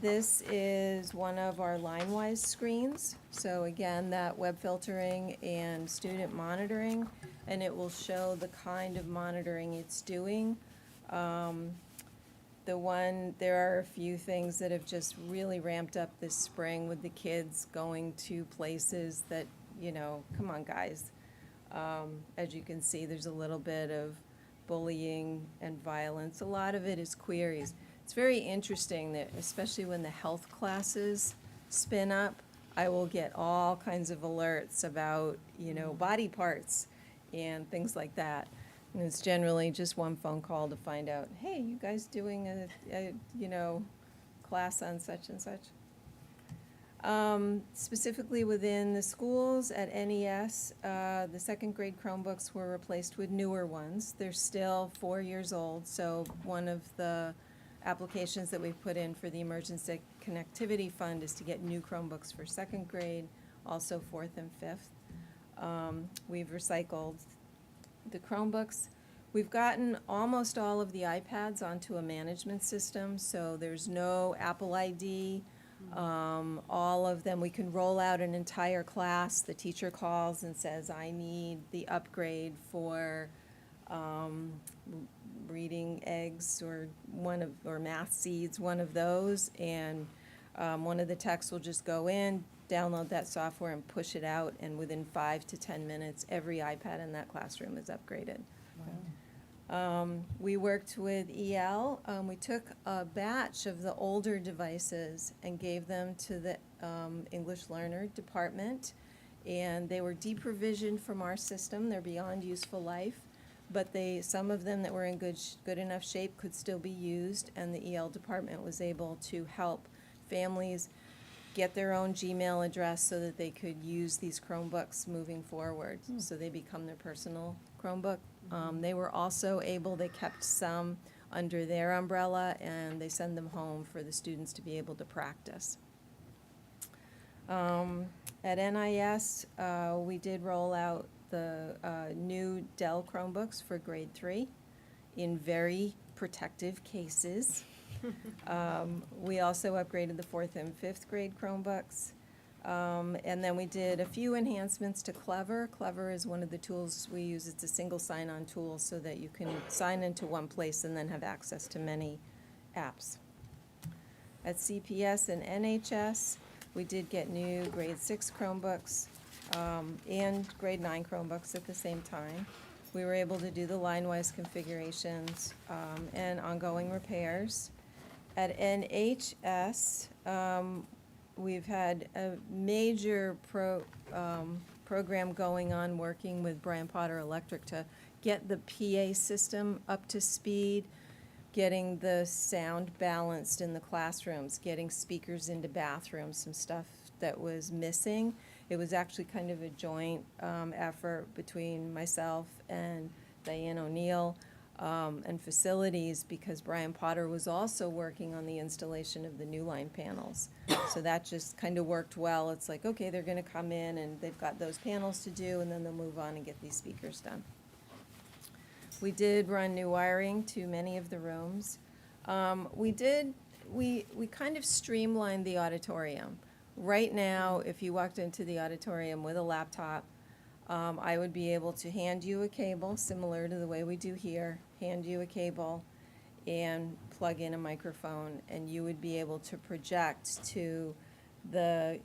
This is one of our LineWise screens. So again, that web filtering and student monitoring, and it will show the kind of monitoring it's doing. there are a few things that have just really ramped up this spring with the kids going to places that, come on, guys. As you can see, there's a little bit of bullying and violence. A lot of it is queries. It's very interesting that, especially when the health classes spin up, I will get all kinds of alerts about, body parts and things like that. And it's generally just one phone call to find out, hey, you guys doing a class on such and such? Specifically within the schools at NES, the second grade Chromebooks were replaced with newer ones. They're still 4 years old, so one of the applications that we've put in for the Emergency Connectivity Fund is to get new Chromebooks for second grade, also fourth and fifth. We've recycled the Chromebooks. We've gotten almost all of the iPads onto a management system, so there's no Apple ID. All of them, we can roll out an entire class. The teacher calls and says, I need the upgrade for reading eggs or math seeds, one of those. And one of the techs will just go in, download that software and push it out. And within 5 to 10 minutes, every iPad in that classroom is upgraded. We worked with EL. We took a batch of the older devices and gave them to the English learner department. And they were deprovisioned from our system. They're beyond useful life. But some of them that were in good enough shape could still be used. And the EL department was able to help families get their own Gmail address so that they could use these Chromebooks moving forward. So they become their personal Chromebook. They were also they kept some under their umbrella, and they send them home for the students to be able to practice. At NIS, we did roll out the new Dell Chromebooks for grade 3 in very protective cases. We also upgraded the 4th and 5th grade Chromebooks. And then we did a few enhancements to Clever. Clever is one of the tools we use. It's a single sign-on tool so that you can sign into one place and then have access to many apps. At CPS and NHS, we did get new grade 6 Chromebooks and grade 9 Chromebooks at the same time. We were able to do the line-wise configurations and ongoing repairs. At NHS, we've had a major program going on working with Brian Potter Electric to get the PA system up to speed, getting the sound balanced in the classrooms, getting speakers into bathrooms, some stuff that was missing. It was actually kind of a joint effort between myself and Diane O'Neill and facilities, because Brian Potter was also working on the installation of the new line panels. So that just kind of worked well. It's like, okay, they're going to come in and they've got those panels to do, and then they'll move on and get these speakers done. We did run new wiring to many of the rooms. We kind of streamlined the auditorium. Right now, if you walked into the auditorium with a laptop, I would be able to hand you a cable, similar to the way we do here, hand you a cable and plug in a microphone, and you would be able to project to the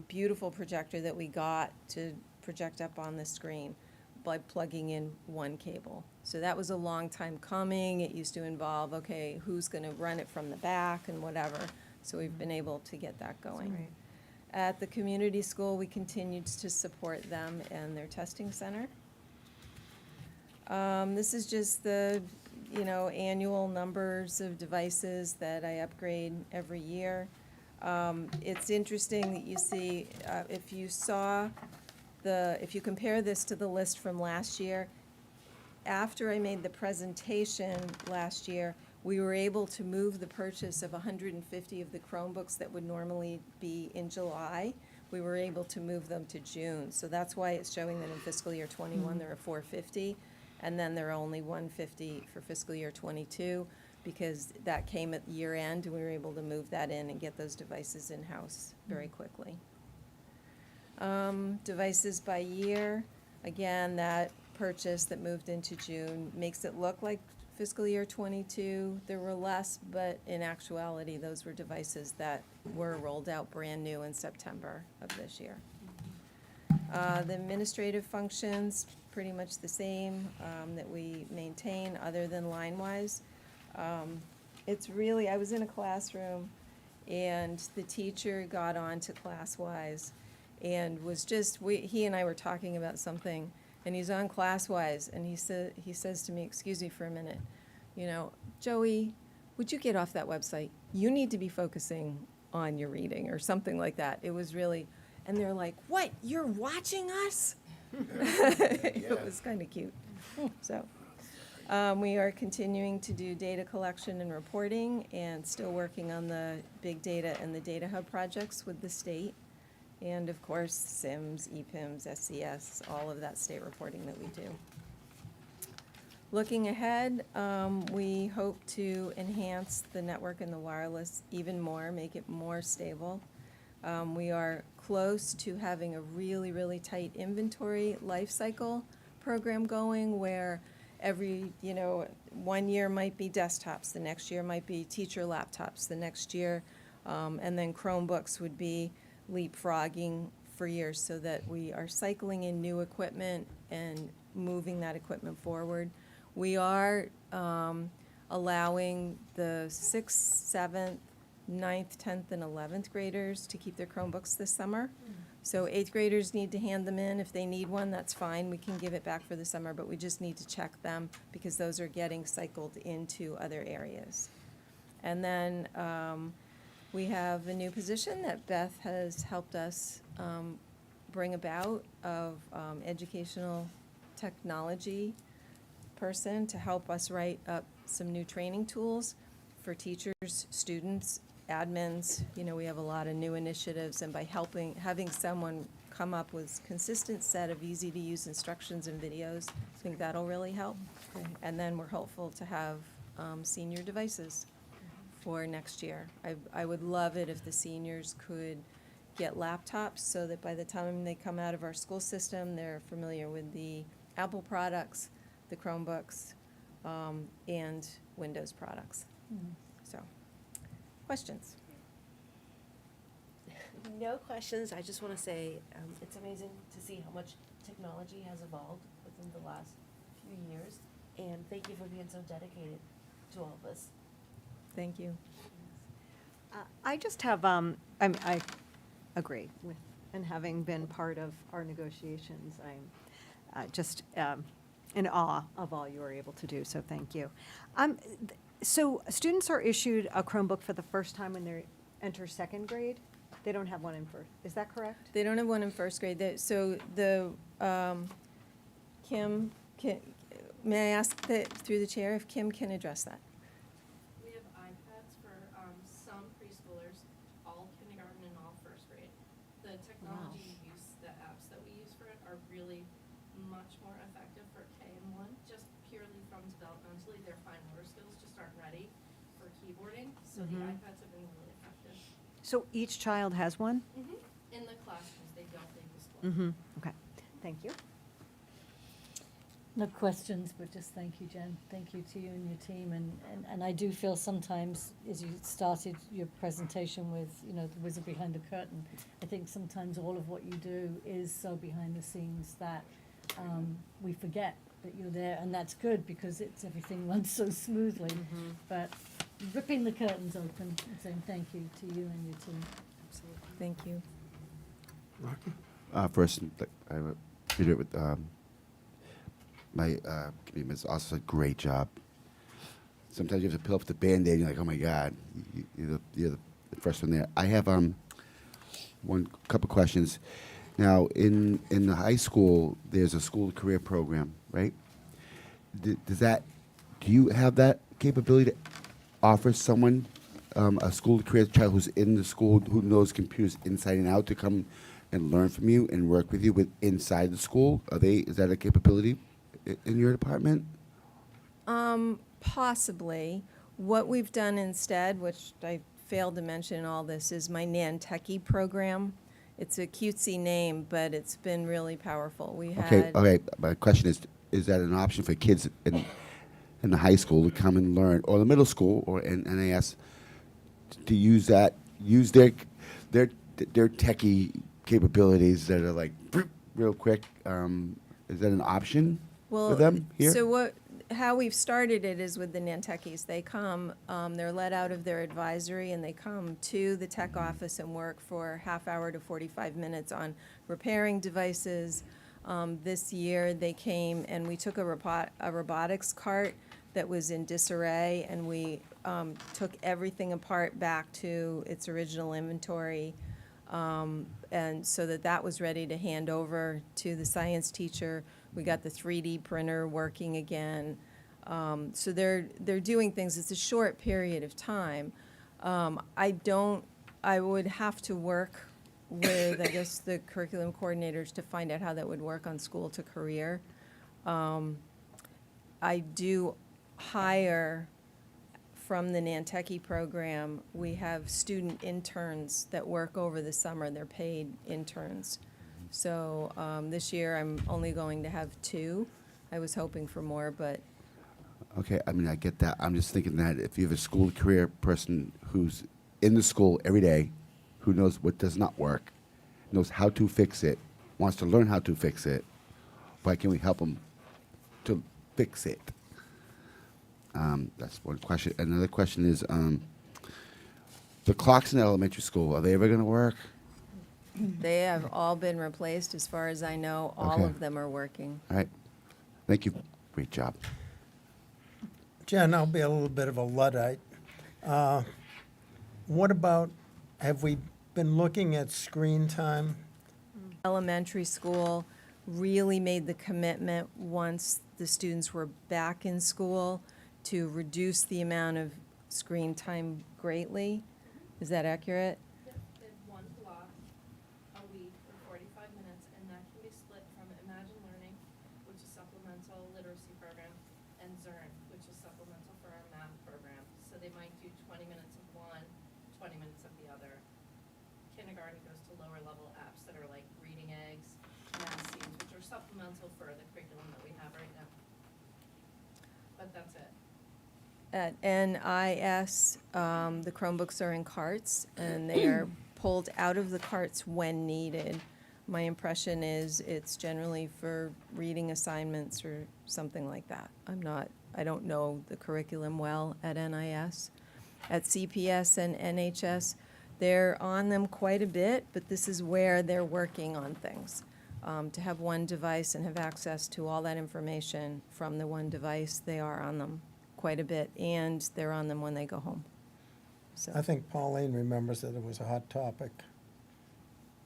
beautiful projector that we got to project up on the screen by plugging in one cable. So that was a long time coming. It used to involve, okay, who's going to run it from the back and whatever. So we've been able to get that going. That's great. At the community school, we continued to support them and their testing center. This is just the, annual numbers of devices that I upgrade every year. It's interesting that you see, if you compare this to the list from last year, after I made the presentation last year, we were able to move the purchase of 150 of the Chromebooks that would normally be in July. We were able to move them to June. So that's why it's showing that in fiscal year 21, there are 450, and then there are only 150 for fiscal year 22, because that came at year end, and we were able to move that in and get those devices in-house very quickly. Devices by year, again, that purchase that moved into June makes it look like fiscal year '22, there were less, but in actuality, those were devices that were rolled out brand new in September of this year. The administrative functions, pretty much the same, that we maintain, other than line-wise. It's really, I was in a classroom, and the teacher got on to class-wise, and was just, he and I were talking about something, and he's on class-wise, and he says to me, "Excuse me for a minute, you know, Joey, would you get off that website? You need to be focusing on your reading," or something like that. It was really, and they're like, "What, you're watching us?" It was kind of cute. So, we are continuing to do data collection and reporting, and still working on the big data and the data hub projects with the state. And of course, SIMS, EPIMS, SCS, all of that state reporting that we do. Looking ahead, we hope to enhance the network and the wireless even more, make it more stable. We are close to having a really, really tight inventory life cycle program going, where every, 1 year might be desktops, the next year might be teacher laptops, the next year, and then Chromebooks would be leapfrogging for years, so that we are cycling in new equipment and moving that equipment forward. We are allowing the 6th, 7th, 9th, 10th, and 11th graders to keep their Chromebooks this summer. So 8th graders need to hand them in. If they need one, that's fine. We can give it back for the summer, but we just need to check them, because those are getting cycled into other areas. And then we have a new position that Beth has helped us bring about, of educational technology person, to help us write up some new training tools for teachers, students, admins. We have a lot of new initiatives, and by having someone come up with consistent set of easy-to-use instructions and videos, I think that'll really help. And then we're hopeful to have senior devices for next year. I would love it if the seniors could get laptops, so that by the time they come out of our school system, they're familiar with the Apple products, the Chromebooks, and Windows products. So, questions? No questions. I just want to say it's amazing to see how much technology has evolved within the last few years. And thank you for being so dedicated to all of us. Thank you. I just have, I agree with, and having been part of our negotiations, I'm just in awe of all you were able to do, so thank you. So students are issued a Chromebook for the first time when they enter second grade? They don't have one in first, is that correct? They don't have one in first grade. So the, Kim, may I ask that, through the chair, if Kim can address that? We have iPads for some preschoolers, all kindergarten and all first grade. The technology use, the apps that we use for it are really much more effective for K and 1, just purely from developmentally, their fine motor skills just aren't ready for keyboarding, so the iPads have been really effective. So each child has one? In the classrooms, they don't leave the school. Okay, thank you. No questions, but just thank you, Jen. Thank you to you and your team. And I do feel sometimes, as you started your presentation with, the wizard behind the curtain, I think sometimes all of what you do is so behind the scenes that we forget that you're there. And that's good, because everything runs so smoothly. But ripping the curtains open and saying thank you to you and your team. Absolutely. Thank you. First, I read it with my committee members. Also, said great job. Sometimes you have to peel up the Band-Aid. You're like, oh my God, you're the first one there. I have one couple questions. Now, in the high school, there's a school career program, right? Do you have that capability to offer someone a school career child who's in the school, who knows computers inside and out, to come and learn from you and work with you inside the school? Is that a capability in your department? Possibly. What we've done instead, which I failed to mention in all this, is my Nantucket program. It's a cutesy name, but it's been really powerful. We had Okay. My question is that an option for kids? And in the high school to come and learn, or the middle school, or in NAS, to use their techie capabilities that are like real quick. Is that an option for them here? So how we've started it is with the Nantuckets. They come, they're let out of their advisory, and they come to the tech office and work for half hour to 45 minutes on repairing devices. This year, they came and we took a robotics cart that was in disarray, and we took everything apart back to its original inventory, and so that was ready to hand over to the science teacher. We got the 3D printer working again. So they're doing things. It's a short period of time. I would have to work with, I guess, the curriculum coordinators to find out how that would work on school to career. I do hire from the Nantucket program. We have student interns that work over the summer. They're paid interns. So this year, I'm only going to have 2. I was hoping for more, but Okay, I mean, I get that. I'm just thinking that if you have a school career person who's in the school every day, who knows what does not work, knows how to fix it, wants to learn how to fix it, why can't we help them to fix it? That's one question. Another question is, the clocks in elementary school, are they ever going to work? they have all been replaced. As far as I know, all Okay. of them are working. All right. Thank you. Great job. Jen, I'll be a little bit of a Luddite. What about, have we been looking at screen time? Elementary school really made the commitment once the students were back in school to reduce the amount of screen time greatly. Is that accurate? Yep, they have one block a week for 45 minutes, and that can be split from Imagine Learning, which is supplemental literacy program, and Zern, which is supplemental for our math program. So they might do 20 minutes of one, 20 minutes of the other. Kindergarten goes to lower level apps that are like Reading Eggs, Math Seeds, which are supplemental for the curriculum that we have right now. But that's it. At NIS, the Chromebooks are in carts, and they are pulled out of the carts when needed. My impression is it's generally for reading assignments or something like that. I don't know the curriculum well at NIS. At CPS and NHS, they're on them quite a bit, but this is where they're working on things. To have one device and have access to all that information from the one device, they are on them quite a bit, and they're on them when they go home. So I think Pauline remembers that it was a hot topic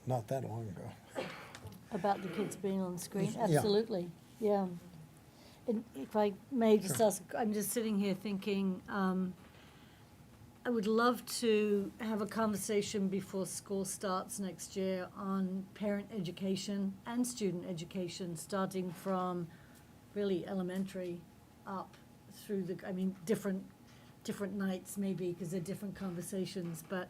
not that long ago. About the kids being on the screen, Yeah. absolutely, yeah. And if I may just ask, I'm just sitting here thinking, I would love to have a conversation before school starts next year on parent education and student education, starting from really elementary up through the, I mean, different nights maybe, because they're different conversations, but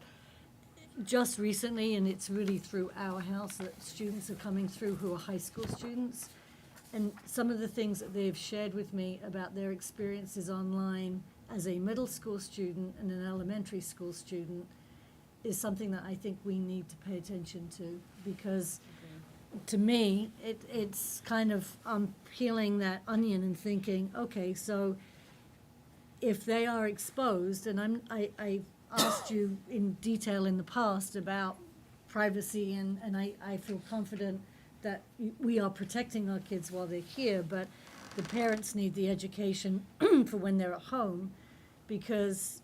just recently, and it's really through our house, that students are coming through who are high school students. And some of the things that they've shared with me about their experiences online as a middle school student and an elementary school student is something that I think we need to pay attention to, because to me, it's kind of, I'm peeling that onion and thinking, okay, so if they are exposed, and I asked you in detail in the past about privacy, and I feel confident that we are protecting our kids while they're here, but the parents need the education for when they're at home, because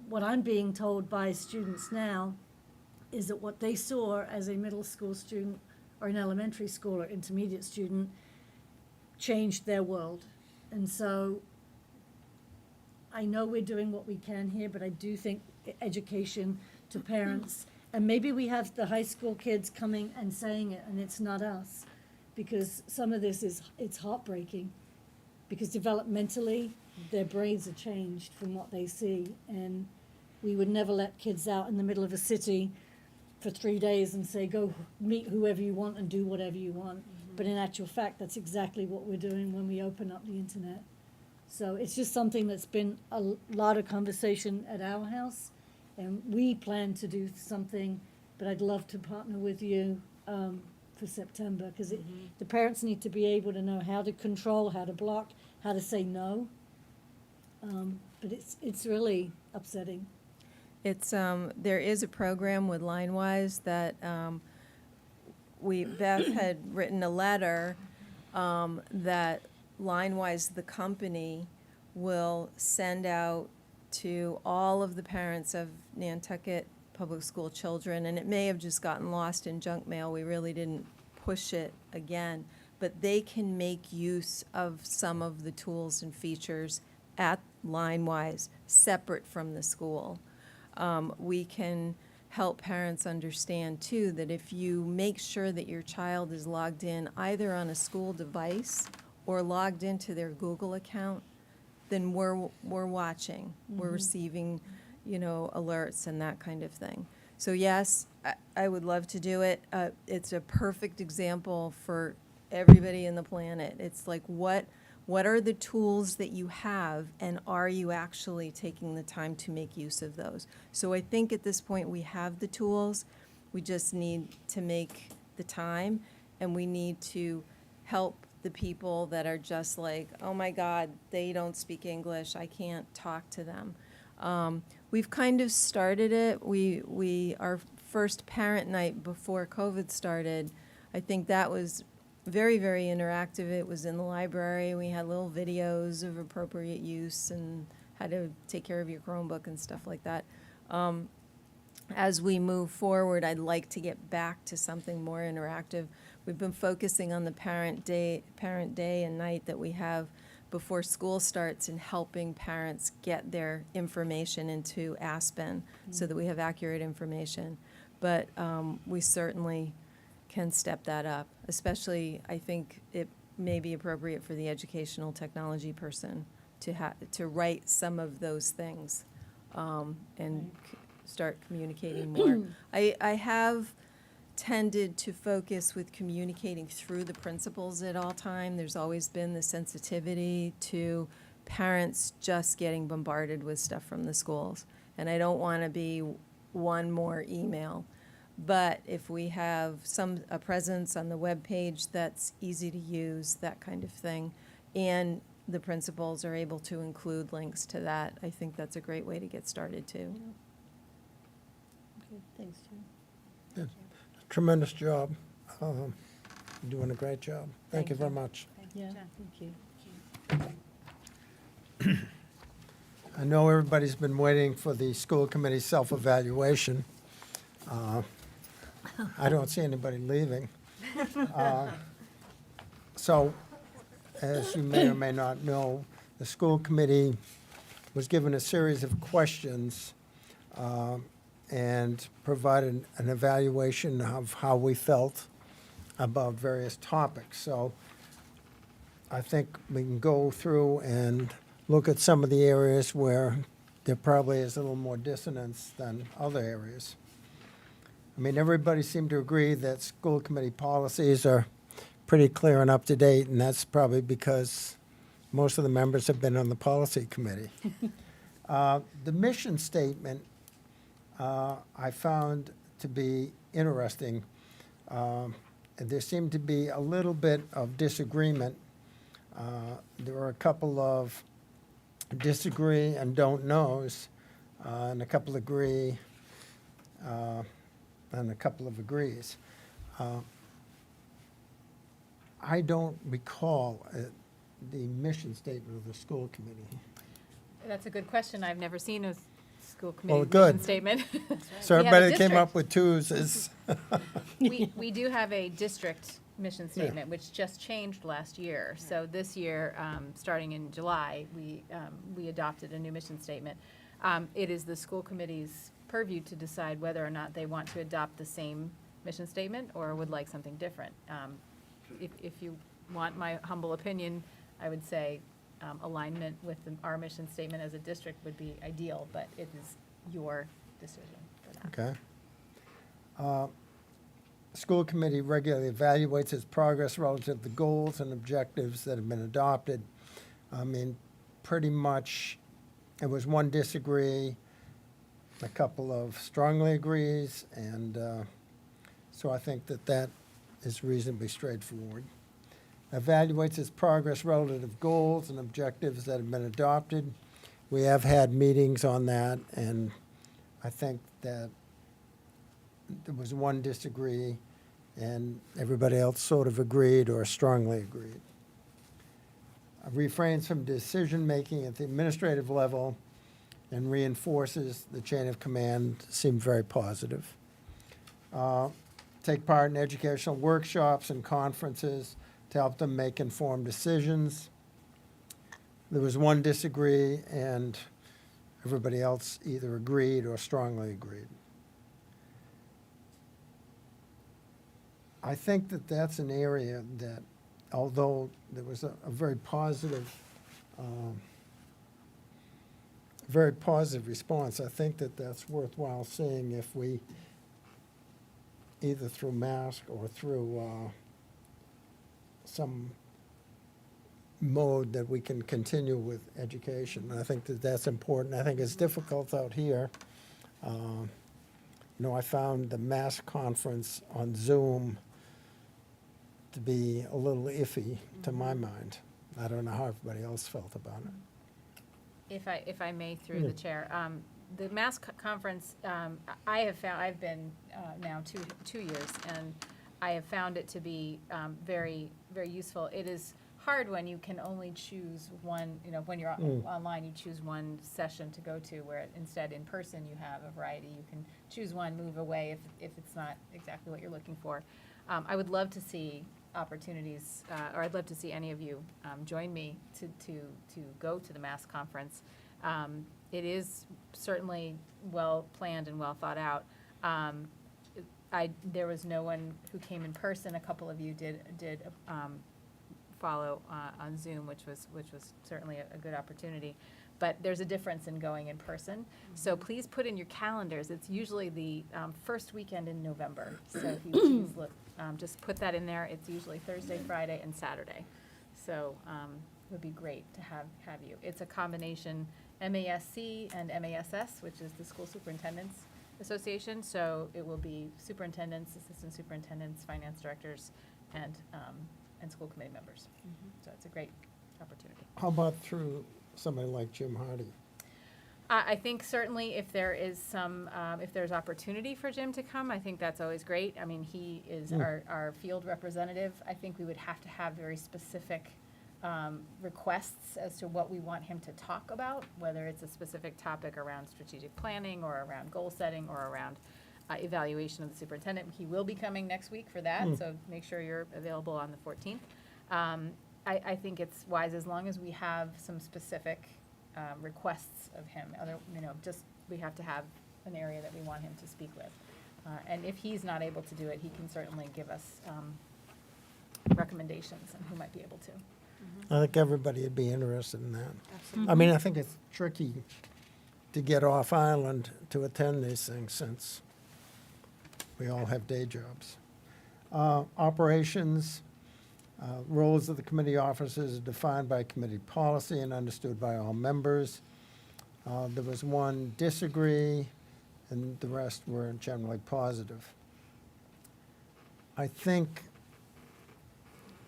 what I'm being told by students now is that what they saw as a middle school student or an elementary school or intermediate student changed their world. And so I know we're doing what we can here, but I do think education to parents, and maybe we have the high school kids coming and saying it, and it's not us, because some of this it's heartbreaking, because developmentally, their brains are changed from what they see, and we would never let kids out in the middle of a city for 3 days and say, go meet whoever you want and do whatever you want. But in actual fact, that's exactly what we're doing when we open up the internet. So it's just something that's been a lot of conversation at our house, and we plan to do something, but I'd love to partner with you for September, because the parents need to be able to know how to control, how to block, how to say no. But it's really upsetting. It's, there is a program with LineWise that, Beth had written a letter, that LineWise, the company, will send out to all of the parents of Nantucket public school children, and it may have just gotten lost in junk mail, we really didn't push it again, but they can make use of some of the tools and features at LineWise, separate from the school. We can help parents understand, too, that if you make sure that your child is logged in either on a school device or logged into their Google account, then we're watching. We're receiving, alerts and that kind of thing. So yes, I would love to do it. It's a perfect example for everybody in the planet. It's like, what are the tools that you have, and are you actually taking the time to make use of those? So I think at this point we have the tools. We just need to make the time, and we need to help the people that are just like, oh my God, they don't speak English, I can't talk to them. We've kind of started it. Our first parent night before COVID started, I think that was very, very interactive. It was in the library. We had little videos of appropriate use and how to take care of your Chromebook and stuff like that. As we move forward, I'd like to get back to something more interactive. We've been focusing on the parent day and night that we have before school starts, and helping parents get their information into Aspen so that we have accurate information. But we certainly can step that up, especially I think it may be appropriate for the educational technology person to write some of those things and start communicating more. I have tended to focus with communicating through the principals at all time. There's always been the sensitivity to parents just getting bombarded with stuff from the schools. And I don't want to be one more email. But if we have a presence on the webpage that's easy to use, that kind of thing, and the principals are able to include links to that, I think that's a great way to get started too. Okay, thanks, Jim. Tremendous job. You're doing a great job. Thank you very much. Yeah, thank you. I know everybody's been waiting for the school committee self-evaluation. I don't see anybody leaving. So, as you may or may not know, the school committee was given a series of questions and provided an evaluation of how we felt about various topics. So I think we can go through and look at some of the areas where there probably is a little more dissonance than other areas. I mean, everybody seemed to agree that school committee policies are pretty clear and up to date, and that's probably because most of the members have been on the policy committee. The mission statement I found to be interesting. There seemed to be a little bit of disagreement. There were a couple of disagree and don't knows, and a couple agree, and a couple of agrees. I don't recall the mission statement of the school committee. That's a good question. I've never seen a school Well, committee good. mission statement. So We have a everybody that came district. up with twos is, We do have a district mission Yeah. statement, which just changed last year. So this year, starting in July, we adopted a new mission statement. It is the school committee's purview to decide whether or not they want to adopt the same mission statement or would like something different. If you want my humble opinion, I would say alignment with our mission statement as a district would be ideal, but it is your decision for that. okay. School committee regularly evaluates its progress relative to goals and objectives that have been adopted. I mean, pretty much, it was one disagree, a couple of strongly agrees, and so I think that that is reasonably straightforward. Evaluates its progress relative to goals and objectives that have been adopted. We have had meetings on that, and I think that there was one disagree, and everybody else sort of agreed or strongly agreed. Refrains from decision-making at the administrative level and reinforces the chain of command, seemed very positive. Take part in educational workshops and conferences to help them make informed decisions. There was one disagree, and everybody else either agreed or strongly agreed. I think that that's an area that, although there was a very positive response, I think that that's worthwhile seeing if we, either through mask or through some mode that we can continue with education. I think that that's important. I think it's difficult out here. You know, I found the mask conference on Zoom to be a little iffy to my mind. I don't know how everybody else felt about it. If I may, through the chair, the mass conference, I have found, I've been now two years, and I have found it to be very, very useful. It is hard when you can only choose one, you know, when you're online, you choose one session to go to, where instead in person you have a variety. You can choose one, move away if it's not exactly what you're looking for. I would love to see opportunities, or I'd love to see any of you join me to go to the mass conference. It is certainly well planned and well thought out. There was no one who came in person. A couple of you did follow on Zoom, which was certainly a good opportunity. But there's a difference in going in person. So please put in your calendars. It's usually the first weekend in November. So if you please look, just put that in there. It's usually Thursday, Friday, and Saturday. So it would be great to have you. It's a combination MASC and MASS, which is the School Superintendents Association. So it will be superintendents, assistant superintendents, finance directors, and school committee members. So it's a great opportunity. How about through somebody like Jim Hardy? I think certainly if there is some, if there's opportunity for Jim to come, I think that's always great. I mean, he is our field representative. I think we would have to have very specific requests as to what we want him to talk about, whether it's a specific topic around strategic planning or around goal setting or around evaluation of the superintendent. He will be coming next week for that, so make sure you're available on the 14th. I think it's wise, as long as we have some specific requests of him. Just we have to have an area that we want him to speak with. And if he's not able to do it, he can certainly give us recommendations on who might be able to. I think everybody would be interested in that. Absolutely. I mean, I think it's tricky to get off island to attend these things, since we all have day jobs. Operations, roles of the committee officers are defined by committee policy and understood by all members. There was one disagree, and the rest were generally positive. I think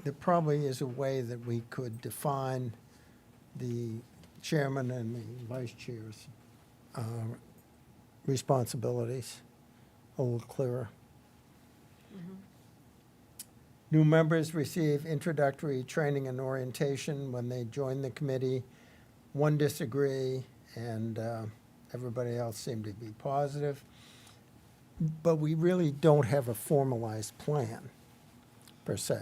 there probably is a way that we could define the chairman and the vice chair's responsibilities a little clearer. New members receive introductory training and orientation when they join the committee. One disagree, and everybody else seemed to be positive. But we really don't have a formalized plan, per se.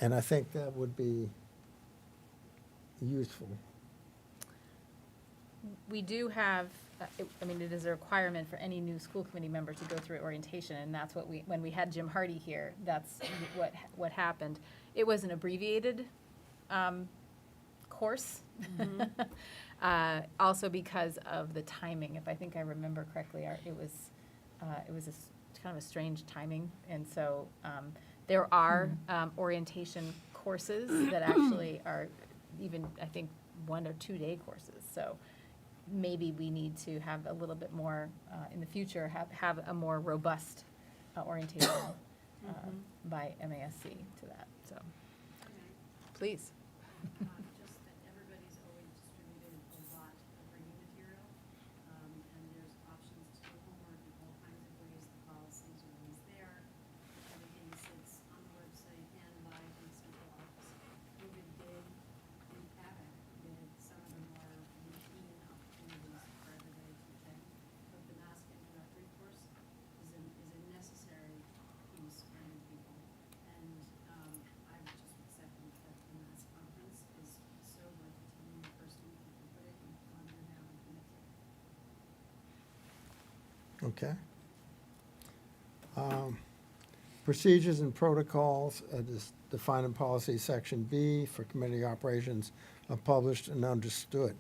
And I think that would be useful. We do have, it is a requirement for any new school committee member to go through orientation, and that's what when we had Jim Hardy here, that's what happened. It was an abbreviated course, also because of the timing. If I think I remember correctly, it was kind of a strange timing, and so there are orientation courses that actually are even, I think, 1 or 2 day courses. So maybe we need to have a little bit more, in the future, have a more robust orientation by MASC to that, so. Please. Just that everybody's always distributed a lot of reading material, and there's options to do homework in all kinds of ways. The policies are always there. Everything sits on the website and live in the central office. COVID did impact some of the more routine opportunities for everybody to attend. But the mask introductory course is a necessary piece for new people. And I would just second that the mass conference is so worth attending in person. If you put it on your now and commit to it. Okay. Procedures and protocols is defined in policy section B for committee operations are published and understood.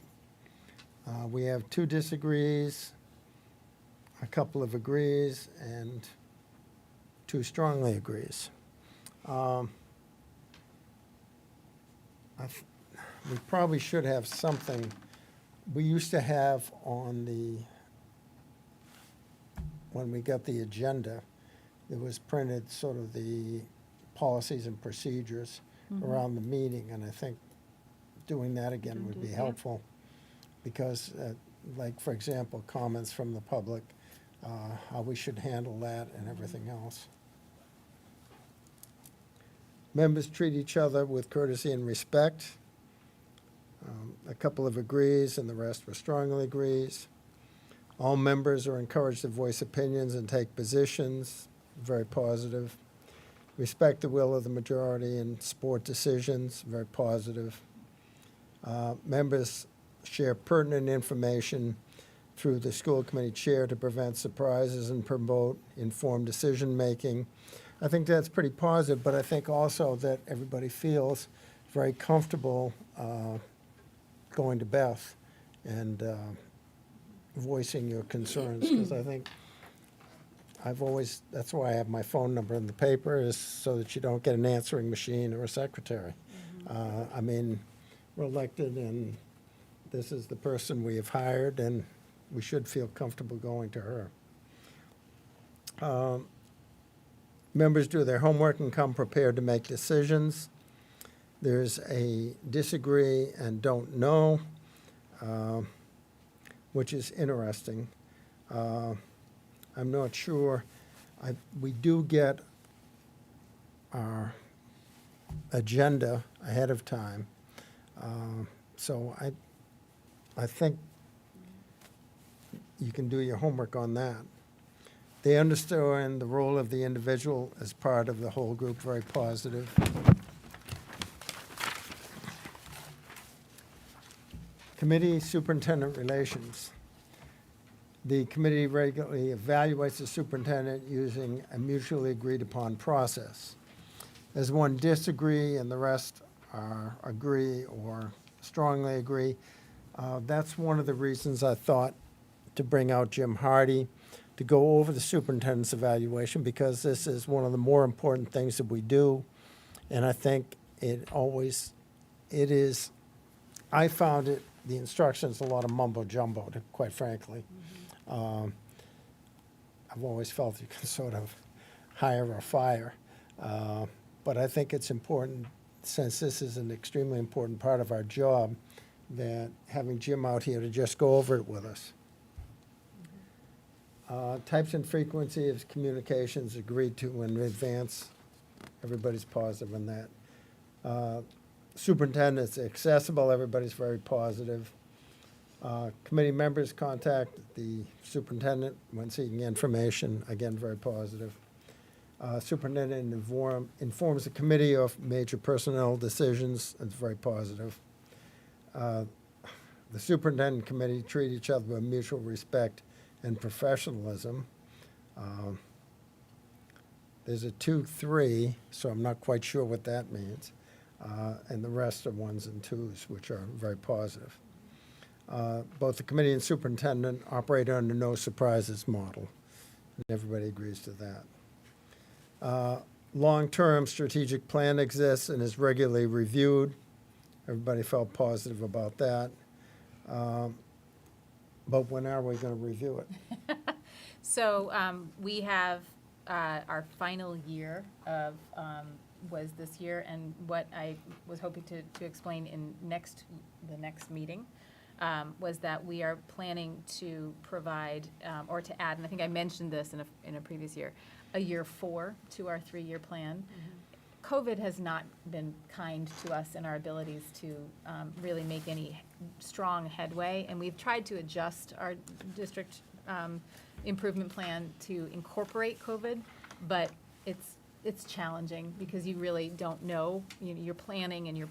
We have 2 disagrees, a couple of agrees, and 2 strongly agrees. We probably should have something, we used to have on the, when we got the agenda, it was printed sort of the policies and procedures around the meeting, and I think doing that again would be helpful. Because, like, for example, comments from the public, how we should handle that and everything else. Members treat each other with courtesy and respect. A couple of agrees and the rest were strongly agrees. All members are encouraged to voice opinions and take positions, very positive. Respect the will of the majority in sport decisions, very positive. Members share pertinent information through the school committee chair to prevent surprises and promote informed decision-making. I think that's pretty positive, but I think also that everybody feels very comfortable going to Beth and voicing your concerns, because I think that's why I have my phone number in the paper, is so that you don't get an answering machine or a secretary. I mean, we're elected, and this is the person we have hired, and we should feel comfortable going to her. Members do their homework and come prepared to make decisions. There's a disagree and don't know, which is interesting. I'm not sure. We do get our agenda ahead of time. So I think you can do your homework on that. They understand the role of the individual as part of the whole group, very positive. Committee superintendent relations. The committee regularly evaluates the superintendent using a mutually agreed upon process. As one disagree and the rest are agree or strongly agree, that's one of the reasons I thought to bring out Jim Hardy to go over the superintendent's evaluation, because this is one of the more important things that we do. And I think it is, I found it, the instructions, a lot of mumbo jumbo, quite frankly. I've always felt you can sort of hire or fire. But I think it's important, since this is an extremely important part of our job, that having Jim out here to just go over it with us. Types and frequency of communications agreed to in advance. Everybody's positive on that. Superintendent's accessible. Everybody's very positive. Committee members contact the superintendent when seeking information. Again, very positive. Superintendent informs the committee of major personnel decisions. It's very positive. The superintendent committee treat each other with mutual respect and professionalism. There's a 2-3, so I'm not quite sure what that means. And the rest are 1s and 2s, which are very positive. Both the committee and superintendent operate under no surprises model, and everybody agrees to that. Long-term strategic plan exists and is regularly reviewed. Everybody felt positive about that. But when are we going to review it? So we have our final year of, was this year, and what I was hoping to explain in the next meeting was that we are planning to provide, or to add, and I think I mentioned this in a previous year, a year 4 to our 3-year plan. COVID has not been kind to us in our abilities to really make any strong headway, and we've tried to adjust our district improvement plan to incorporate COVID, but it's challenging because you really don't know. You're planning and you're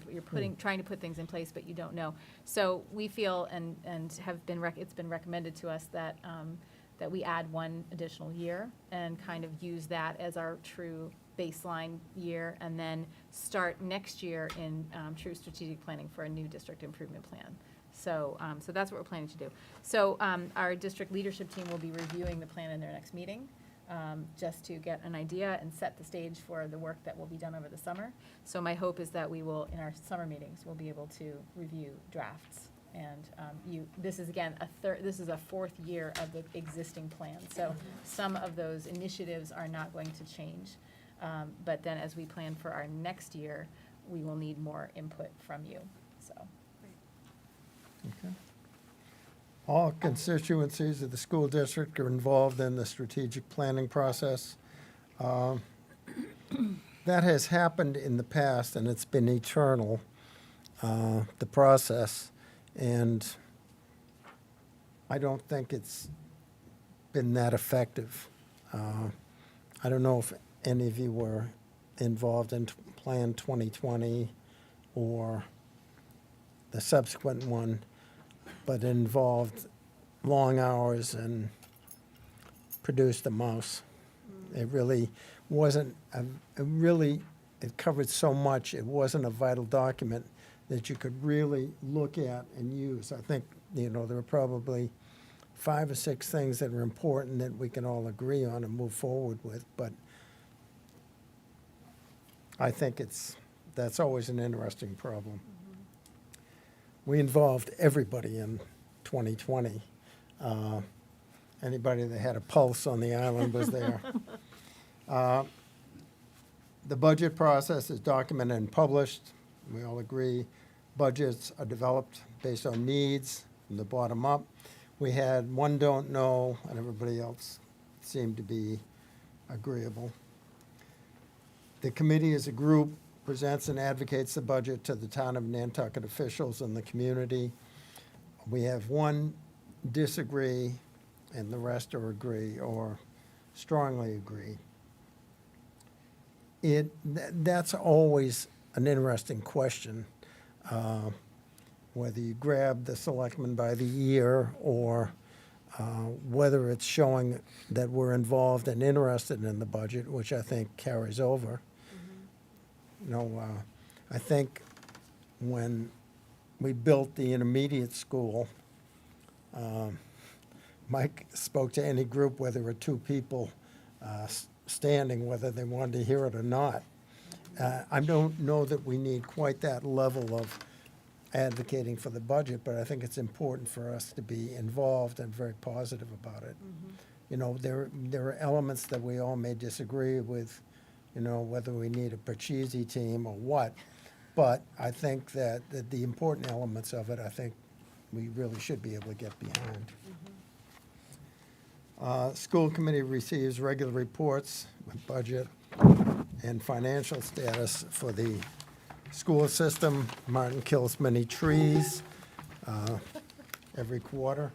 trying to put things in place, but you don't know. So we feel and have been it's been recommended to us that that we add 1 additional year and kind of use that as our true baseline year, and then start next year in true strategic planning for a new district improvement plan. So, so that's what we're planning to do. So our district leadership team will be reviewing the plan in their next meeting, just to get an idea and set the stage for the work that will be done over the summer. So my hope is that we will, in our summer meetings, we'll be able to review drafts. And this is again this is a 4th year of the existing plan. So some of those initiatives are not going to change. But then as we plan for our next year, we will need more input from you, so. Okay. All constituencies of the school district are involved in the strategic planning process. That has happened in the past, and it's been eternal, the process. And I don't think it's been that effective. I don't know if any of you were involved in Plan 2020 or the subsequent one, but it involved long hours and produced a mouse. It really wasn't, it covered so much, it wasn't a vital document that you could really look at and use. I think, there were probably 5 or 6 things that are important that we can all agree on and move forward with, but I think that's always an interesting problem. We involved everybody in 2020. Anybody that had a pulse on the island was there. The budget process is documented and published. We all agree budgets are developed based on needs from the bottom up. We had one don't know, and everybody else seemed to be agreeable. The committee as a group presents and advocates the budget to the town of Nantucket officials and the community. We have one disagree, and the rest are agree or strongly agree. That's always an interesting question, whether you grab the selectmen by the ear or whether it's showing that we're involved and interested in the budget, which I think carries over. I think when we built the intermediate school, Mike spoke to any group where there were 2 people standing, whether they wanted to hear it or not. I don't know that we need quite that level of advocating for the budget, but I think it's important for us to be involved and very positive about it. There are elements that we all may disagree with, whether we need a Pachisi team or what, but I think that the important elements of it, I think we really should be able to get behind. School committee receives regular reports with budget and financial status for the school system. Martin kills many trees every quarter.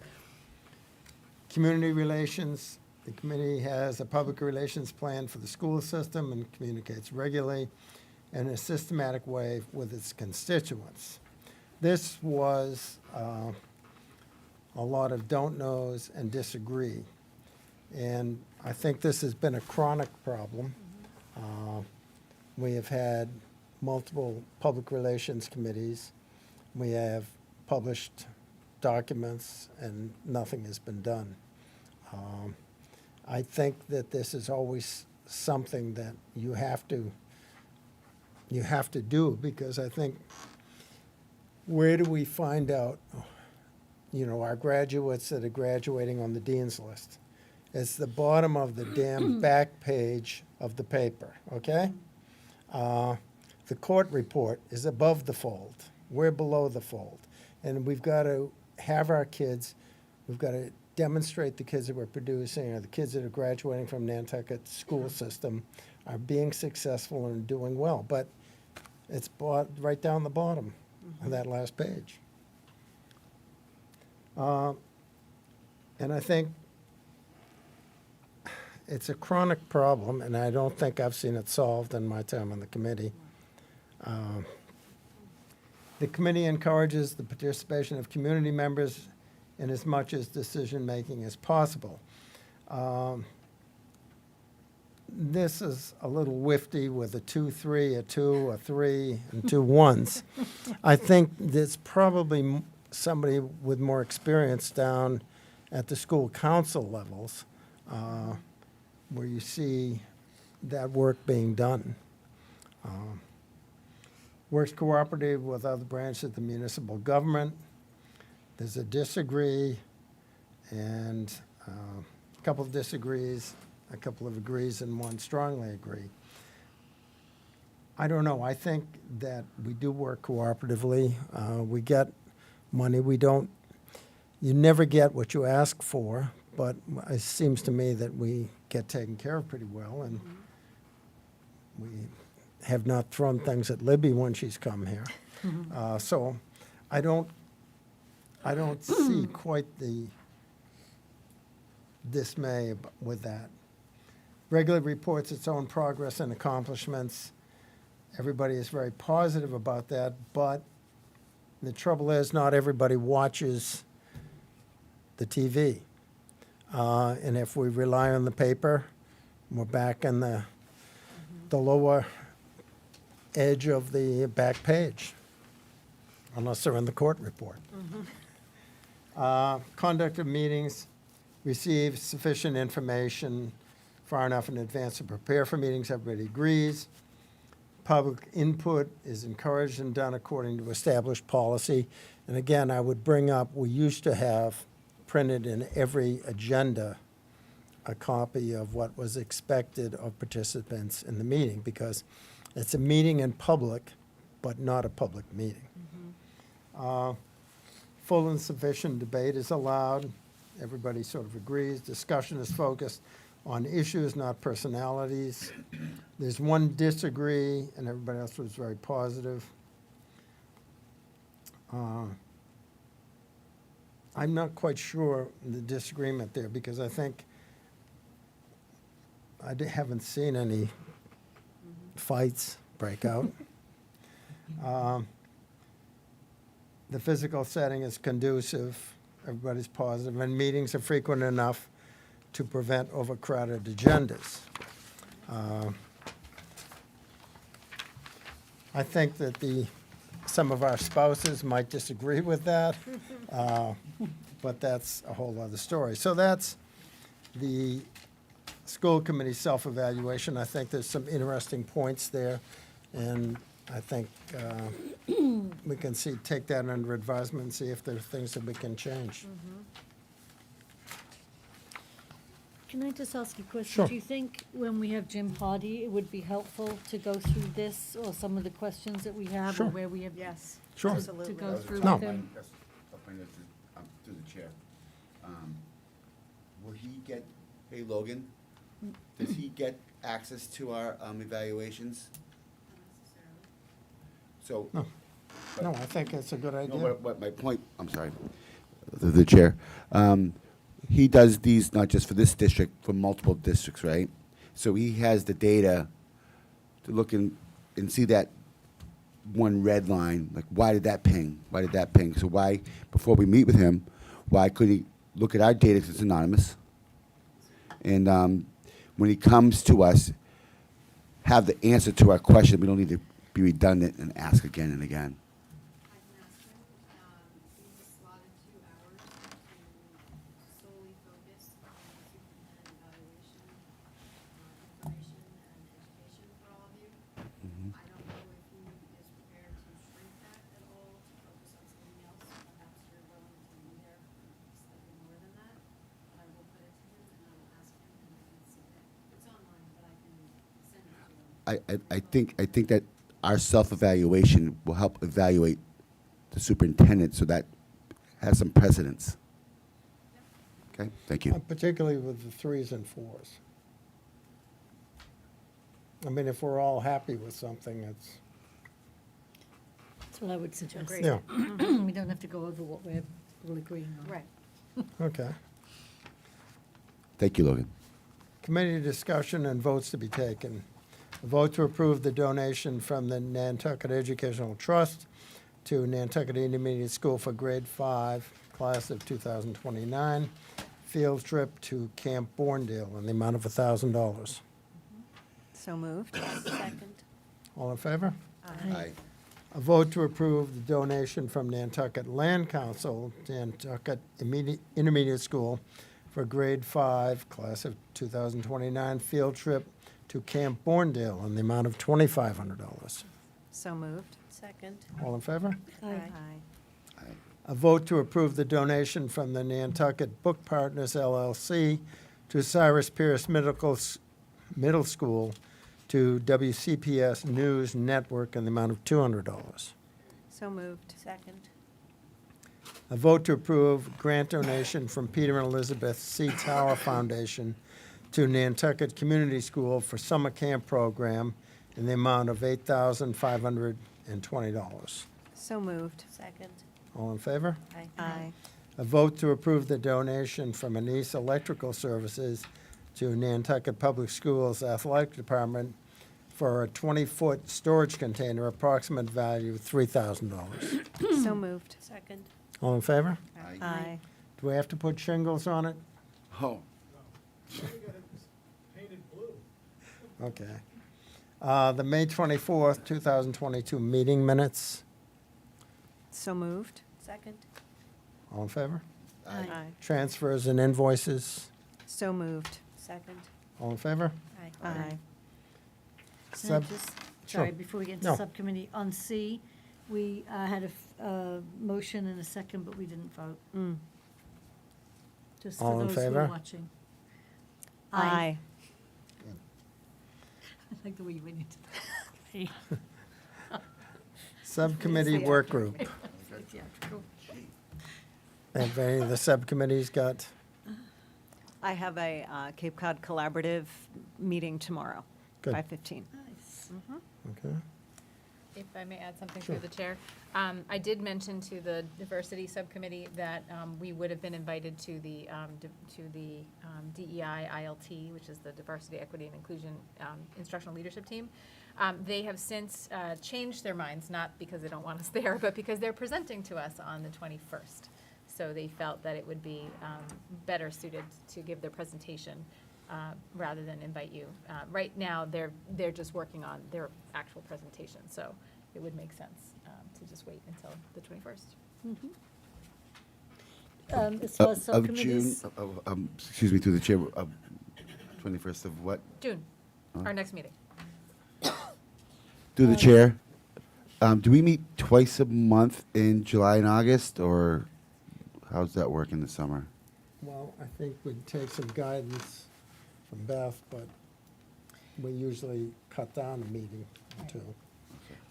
Community relations, the committee has a public relations plan for the school system and communicates regularly in a systematic way with its constituents. This was a lot of don't knows and disagree. And I think this has been a chronic problem. We have had multiple public relations committees. We have published documents and nothing has been done. I think that this is always something that you have to do, because I think where do we find out, our graduates that are graduating on the dean's list? It's the bottom of the damn back page of the paper, okay? The court report is above the fold. We're below the fold. And we've got to have our kids, we've got to demonstrate the kids that we're producing, or the kids that are graduating from Nantucket school system are being successful and doing well. But it's right down the bottom of that last page. And I think it's a chronic problem, and I don't think I've seen it solved in my time on the committee. The committee encourages the participation of community members in as much as decision-making as possible. This is a little whifty with a 2-3, a 2, a 3, and 2 1s. I think there's probably somebody with more experience down at the school council levels where you see that work being done. Works cooperative with other branches of the municipal government. There's a disagree, and a couple of disagrees, a couple of agrees, and one strongly agree. I don't know. I think that we do work cooperatively. We get money. You never get what you ask for, but it seems to me that we get taken care of pretty well, and we have not thrown things at Libby when she's come here. So I don't see quite the dismay with that. Regularly reports its own progress and accomplishments. Everybody is very positive about that, but the trouble is not everybody watches the TV. And if we rely on the paper, we're back in the lower edge of the back page, unless they're in the court report. Conduct of meetings, receive sufficient information far enough in advance to prepare for meetings, everybody agrees. Public input is encouraged and done according to established policy. And again, I would bring up, we used to have printed in every agenda a copy of what was expected of participants in the meeting, because it's a meeting in public, but not a public meeting. Full and sufficient debate is allowed. Everybody sort of agrees. Discussion is focused on issues, not personalities. There's one disagree, and everybody else was very positive. I'm not quite sure the disagreement there, because I think haven't seen any fights break out. The physical setting is conducive, everybody's positive, and meetings are frequent enough to prevent overcrowded agendas. I think that some of our spouses might disagree with that, but that's a whole other story. So that's the school committee self-evaluation. I think there's some interesting points there, and I think we can take that under advisement and see if there are things that we can change. Can I just ask you a question? Sure. Do you think when we have Jim Hardy, it would be helpful to go through this, or some of the questions that we have, Sure. or where we have Yes. Sure. to Absolutely. go through No. with him? Through the chair. Will he get, hey Logan, does he get access to our evaluations? So. No. No, I think it's a good No, idea. but my point, I'm sorry, the chair. He does these not just for this district, for multiple districts, right? So he has the data to look and see that one red line, like why did that ping? Why did that ping? So why, before we meet with him, why couldn't he look at our data because it's anonymous? And when he comes to us, have the answer to our question. We don't need to be redundant and ask again and again. I can ask him, he's slotted 2 hours to solely focus on superintendent evaluation, information and education for all of you. I don't know if he is prepared to shrink that at all to focus on I think that our self-evaluation will help evaluate the superintendent, so that has some precedence. Okay, thank you. Particularly with the 3s and 4s. I mean, if we're all happy with something, it's, That's what I would suggest. Agreed. yeah, We don't have to go over what we're all agreeing on. Right. okay. Thank you, Logan. Committee discussion and votes to be taken. A vote to approve the donation from the Nantucket Educational Trust to Nantucket Intermediate School for grade 5, class of 2029, field trip to Camp Borndale in the amount of $1,000. So moved. Second. All in favor? Aye. A vote to approve the donation from Nantucket Land Council to Nantucket Intermediate School for grade 5, class of 2029, field trip to Camp Borndale in the amount of $2,500. So moved. Second. All in favor? Aye. A vote to approve the donation from the Nantucket Book Partners LLC to Cyrus Pierce Middle School to WCPS News Network in the amount of $200. So moved. Second. A vote to approve grant donation from Peter and Elizabeth C. Tower Foundation to Nantucket Community School for summer camp program in the amount of $8,520. So moved. Second. All in favor? Aye. Aye. A vote to approve the donation from Anise Electrical Services to Nantucket Public Schools Athletic Department for a 20-foot storage container, approximate value of $3,000. So moved. Second. All in favor? Aye. Do we have to put shingles on it? Oh. Okay. The May 24th, 2022 meeting minutes. So moved. Second. All in favor? Aye. Transfers and invoices. So moved. Second. All in favor? Aye. Aye. Can I Sub- just- Sure. Sorry, before we get into No. subcommittee, on C, we had a motion and a second, but we didn't vote. Mm. Just All for in those who favor? are watching. Aye. I like the way you went into that. Subcommittee work group. Theatrical. Have any of the subcommittees got? I have a Cape Cod Collaborative meeting tomorrow, Good. 5:15. Nice. Okay. If I may add something Sure. through the chair. I did mention to the diversity subcommittee that we would have been invited to the DEI ILT, which is the Diversity, Equity, and Inclusion Instructional Leadership Team. They have since changed their minds, not because they don't want us there, but because they're presenting to us on the 21st. So they felt that it would be better suited to give their presentation rather than invite you. Right now, they're just working on their actual presentation, so it would make sense to just wait until the 21st. As far as Of June, subcommittees, excuse me, through the chair, 21st of what? June, our next meeting. Through the chair, do we meet twice a month in July and August, or how's that work in the summer? Well, I think we'd take some guidance from Beth, but we usually cut down a meeting or two.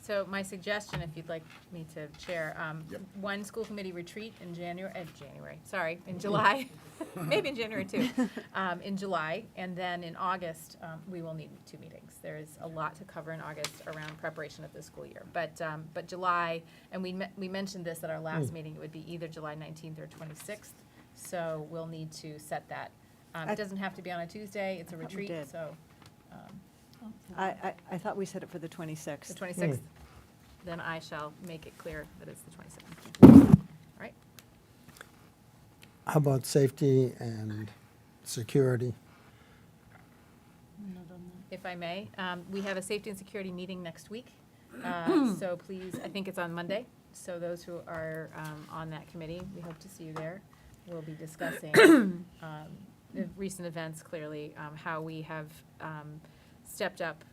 So my suggestion, if you'd like me to chair, Yep. one school committee retreat in in July, maybe in January too, in July, and then in August, we will need 2 meetings. There is a lot to cover in August around preparation of the school year. But July, and we mentioned this at our last meeting, it would be either July 19th or 26th, so we'll need to set that. It doesn't have to be on a Tuesday, it's a I thought we retreat, did. so I thought we said it for the 26th. the 26th, then I shall make it clear that it's the 27th. All right? How about safety and security? not on If I may, we have a safety and security meeting next week. So please, I think it's on Monday. So those who are on that committee, we hope to see you there. We'll be discussing the recent events, clearly, how we have stepped up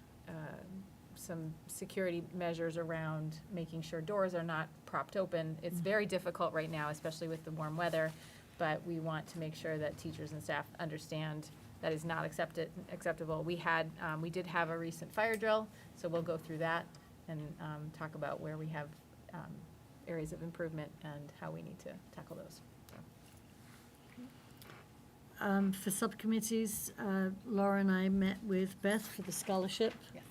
some security measures around making sure doors are not propped open. It's very difficult right now, especially with the warm weather, but we want to make sure that teachers and staff understand that is not acceptable. We did have a recent fire drill, so we'll go through that and talk about where we have areas of improvement and how we need to tackle those. For subcommittees, Laura and I met with Beth for the scholarship. Yes.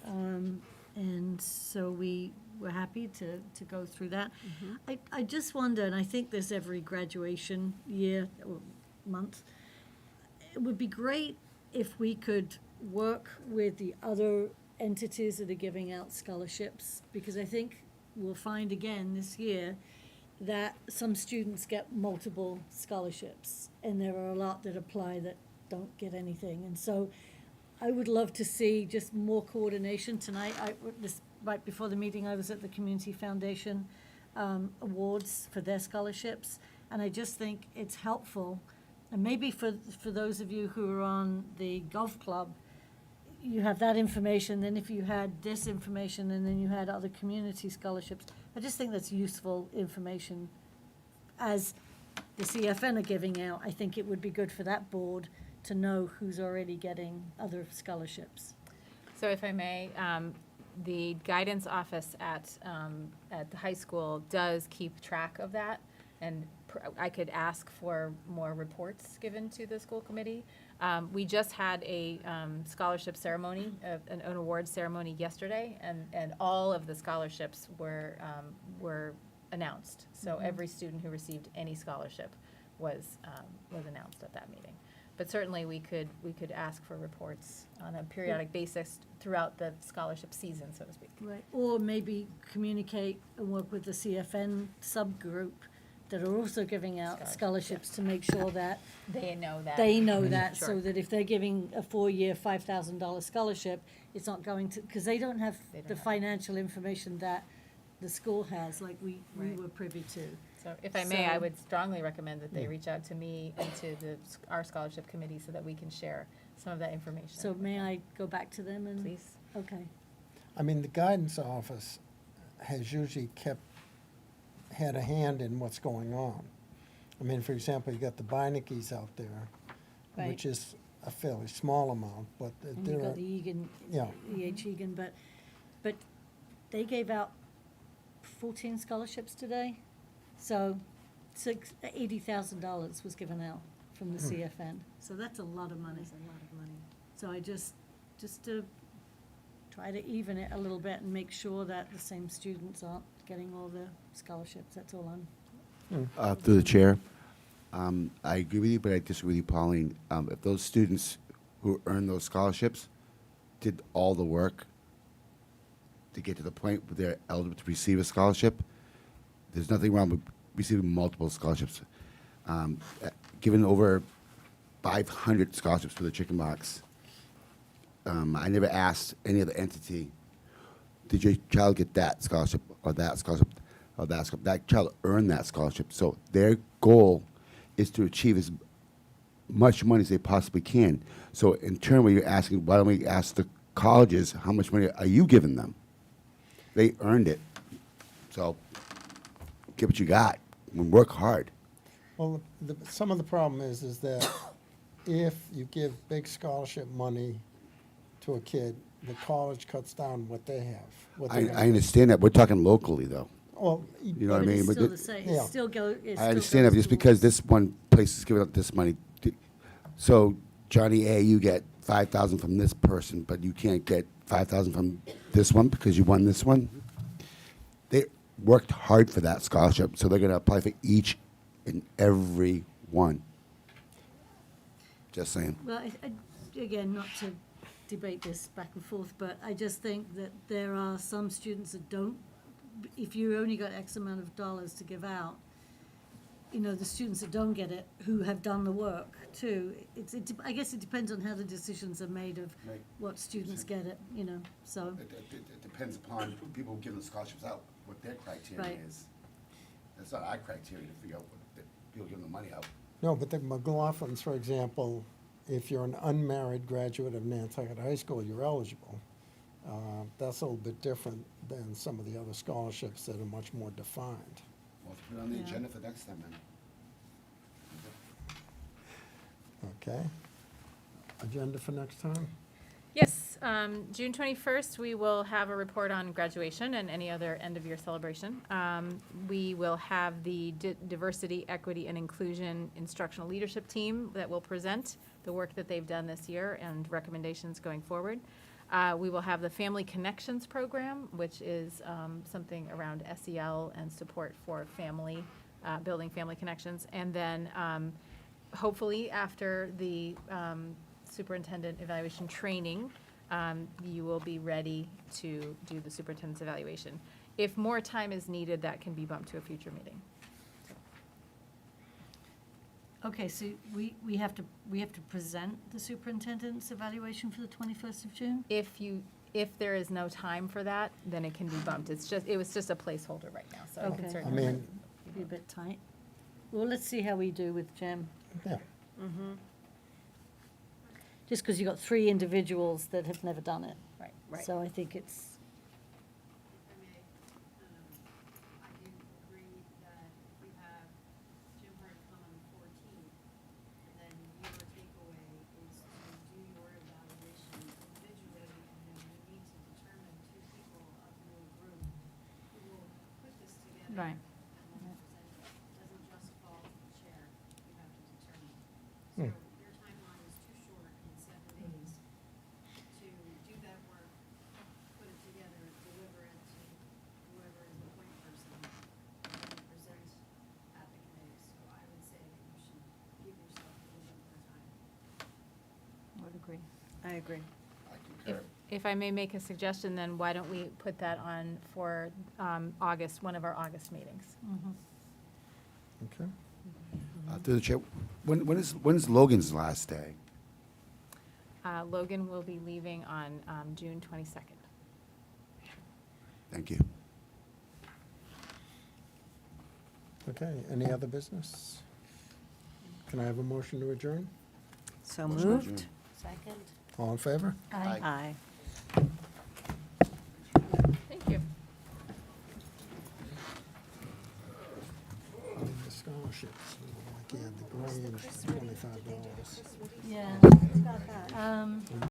And so we were happy to go through that. I just wonder, and I think this every graduation year or month, it would be great if we could work with the other entities that are giving out scholarships, because I think we'll find again this year that some students get multiple scholarships, and there are a lot that apply that don't get anything. And so I would love to see just more coordination tonight. Right before the meeting, I was at the Community Foundation Awards for their scholarships, and I just think it's helpful. And maybe for those of you who are on the golf club, you have that information, then if you had this information, and then you had other community scholarships, I just think that's useful information. As the CFN are giving out, I think it would be good for that board to know who's already getting other scholarships. So if I may, the guidance office at the high school does keep track of that, and I could ask for more reports given to the school committee. We just had a scholarship ceremony, an award ceremony yesterday, and all of the scholarships were announced. So every student who received any scholarship was announced at that meeting. But certainly we could ask for reports on a periodic basis throughout the scholarship season, so to speak. Right. Or maybe communicate and work with the CFN subgroup that are also giving out scholarships to make sure that They know that. they know that, Sure. so that if they're giving a 4-year, $5,000 scholarship, it's not going to, because they don't have They don't the have- financial information that the school has, like we Right. were privy to. So if I may, I So- would strongly recommend that they reach out to me and to our scholarship committee so that we can share some of that information. So may I go back to them and? Please. Okay. I mean, the guidance office has usually had a hand in what's going on. I mean, for example, you got the Beinecke's out there, Right. which is a fairly small amount, but And you've there got are, the Egan, yeah. EH Egan, but they gave out 14 scholarships today. So $80,000 was given out from the CFN. So that's a lot of money. That's a lot of money. So I just to try to even it a little bit and make sure that the same students aren't getting all the scholarships. That's all I'm. Through the chair, I agree with you, but I disagree with you, Pauline. If those students who earned those scholarships did all the work to get to the point where they're eligible to receive a scholarship, there's nothing wrong with receiving multiple scholarships. Given over 500 scholarships for the chicken box, I never asked any other entity, did your child get that scholarship or that scholarship or that scholarship? That child earned that scholarship. So their goal is to achieve as much money as they possibly can. So in turn, when you're asking, why don't we ask the colleges, how much money are you giving them? They earned it. So get what you got and work hard. Well, some of the problem is that if you give big scholarship money to a kid, the college cuts down what they have. what they're gonna I understand that. We're talking locally, though. Well, You know what I But mean? it's But still the- the same. Yeah. It still go. it I still understand that, goes but just because towards- this one place is giving out this money, so Johnny A, you get 5,000 from this person, but you can't get 5,000 from this one because you won this one. They worked hard for that scholarship, so they're going to apply for each and every one. Just saying. Well, again, not to debate this back and forth, but I just think that there are some students that don't, if you only got X amount of dollars to give out, you know, the students that don't get it, who have done the work too, I guess it depends on how the decisions are made of Right. what students get it, you know, so. It depends upon people giving the scholarships out, what their criteria Right. is. That's not our criteria to figure out what the people giving the money out. No, but the McLaughlins, for example, if you're an unmarried graduate of Nantucket High School, you're eligible. That's a little bit different than some of the other scholarships that are much more defined. Well, put it on the Yeah. agenda for next time, then. Okay? agenda for next time? Yes, June 21st, we will have a report on graduation and any other end-of-year celebration. We will have the Diversity, Equity, and Inclusion Instructional Leadership Team that will present the work that they've done this year and recommendations going forward. We will have the Family Connections Program, which is something around SEL and support for family, building family connections. And then hopefully after the superintendent evaluation training, you will be ready to do the superintendent's evaluation. If more time is needed, that can be bumped to a future meeting. Okay, so we have to present the superintendent's evaluation for the 21st of June? If there is no time for that, then it can be bumped. It was just a placeholder right now, so it Okay. can I certainly. mean, Be a bit tight. Well, let's see how we do with Jim. yeah, Just because you've got 3 individuals that have never done it. Right, right. So I think it's, If I may, I do agree that if you have Jim Hart come on the 14th, and then your takeaway is to do your evaluation individually, and then you need to determine 2 people of your group who will put this together. Right. And then present it. It doesn't just fall to the chair, you have to determine. Hmm. So your timeline is too short in 7 days to do that work, put it together, deliver it to whoever is the point person, and then present at the committee. So I would say you should give yourself a little bit more time. I would agree. I agree. If I may make a suggestion, then why don't we put that on for August, one of our August meetings? okay. Through the chair, when's Logan's last day? Logan will be leaving on June 22nd. Thank you. Okay, any other business? Can I have a motion to adjourn? So Motion to moved. adjourn. Second. All in favor? Aye. Aye. Thank you. The scholarships, like, yeah, the Grange, $25. Yeah. Got that.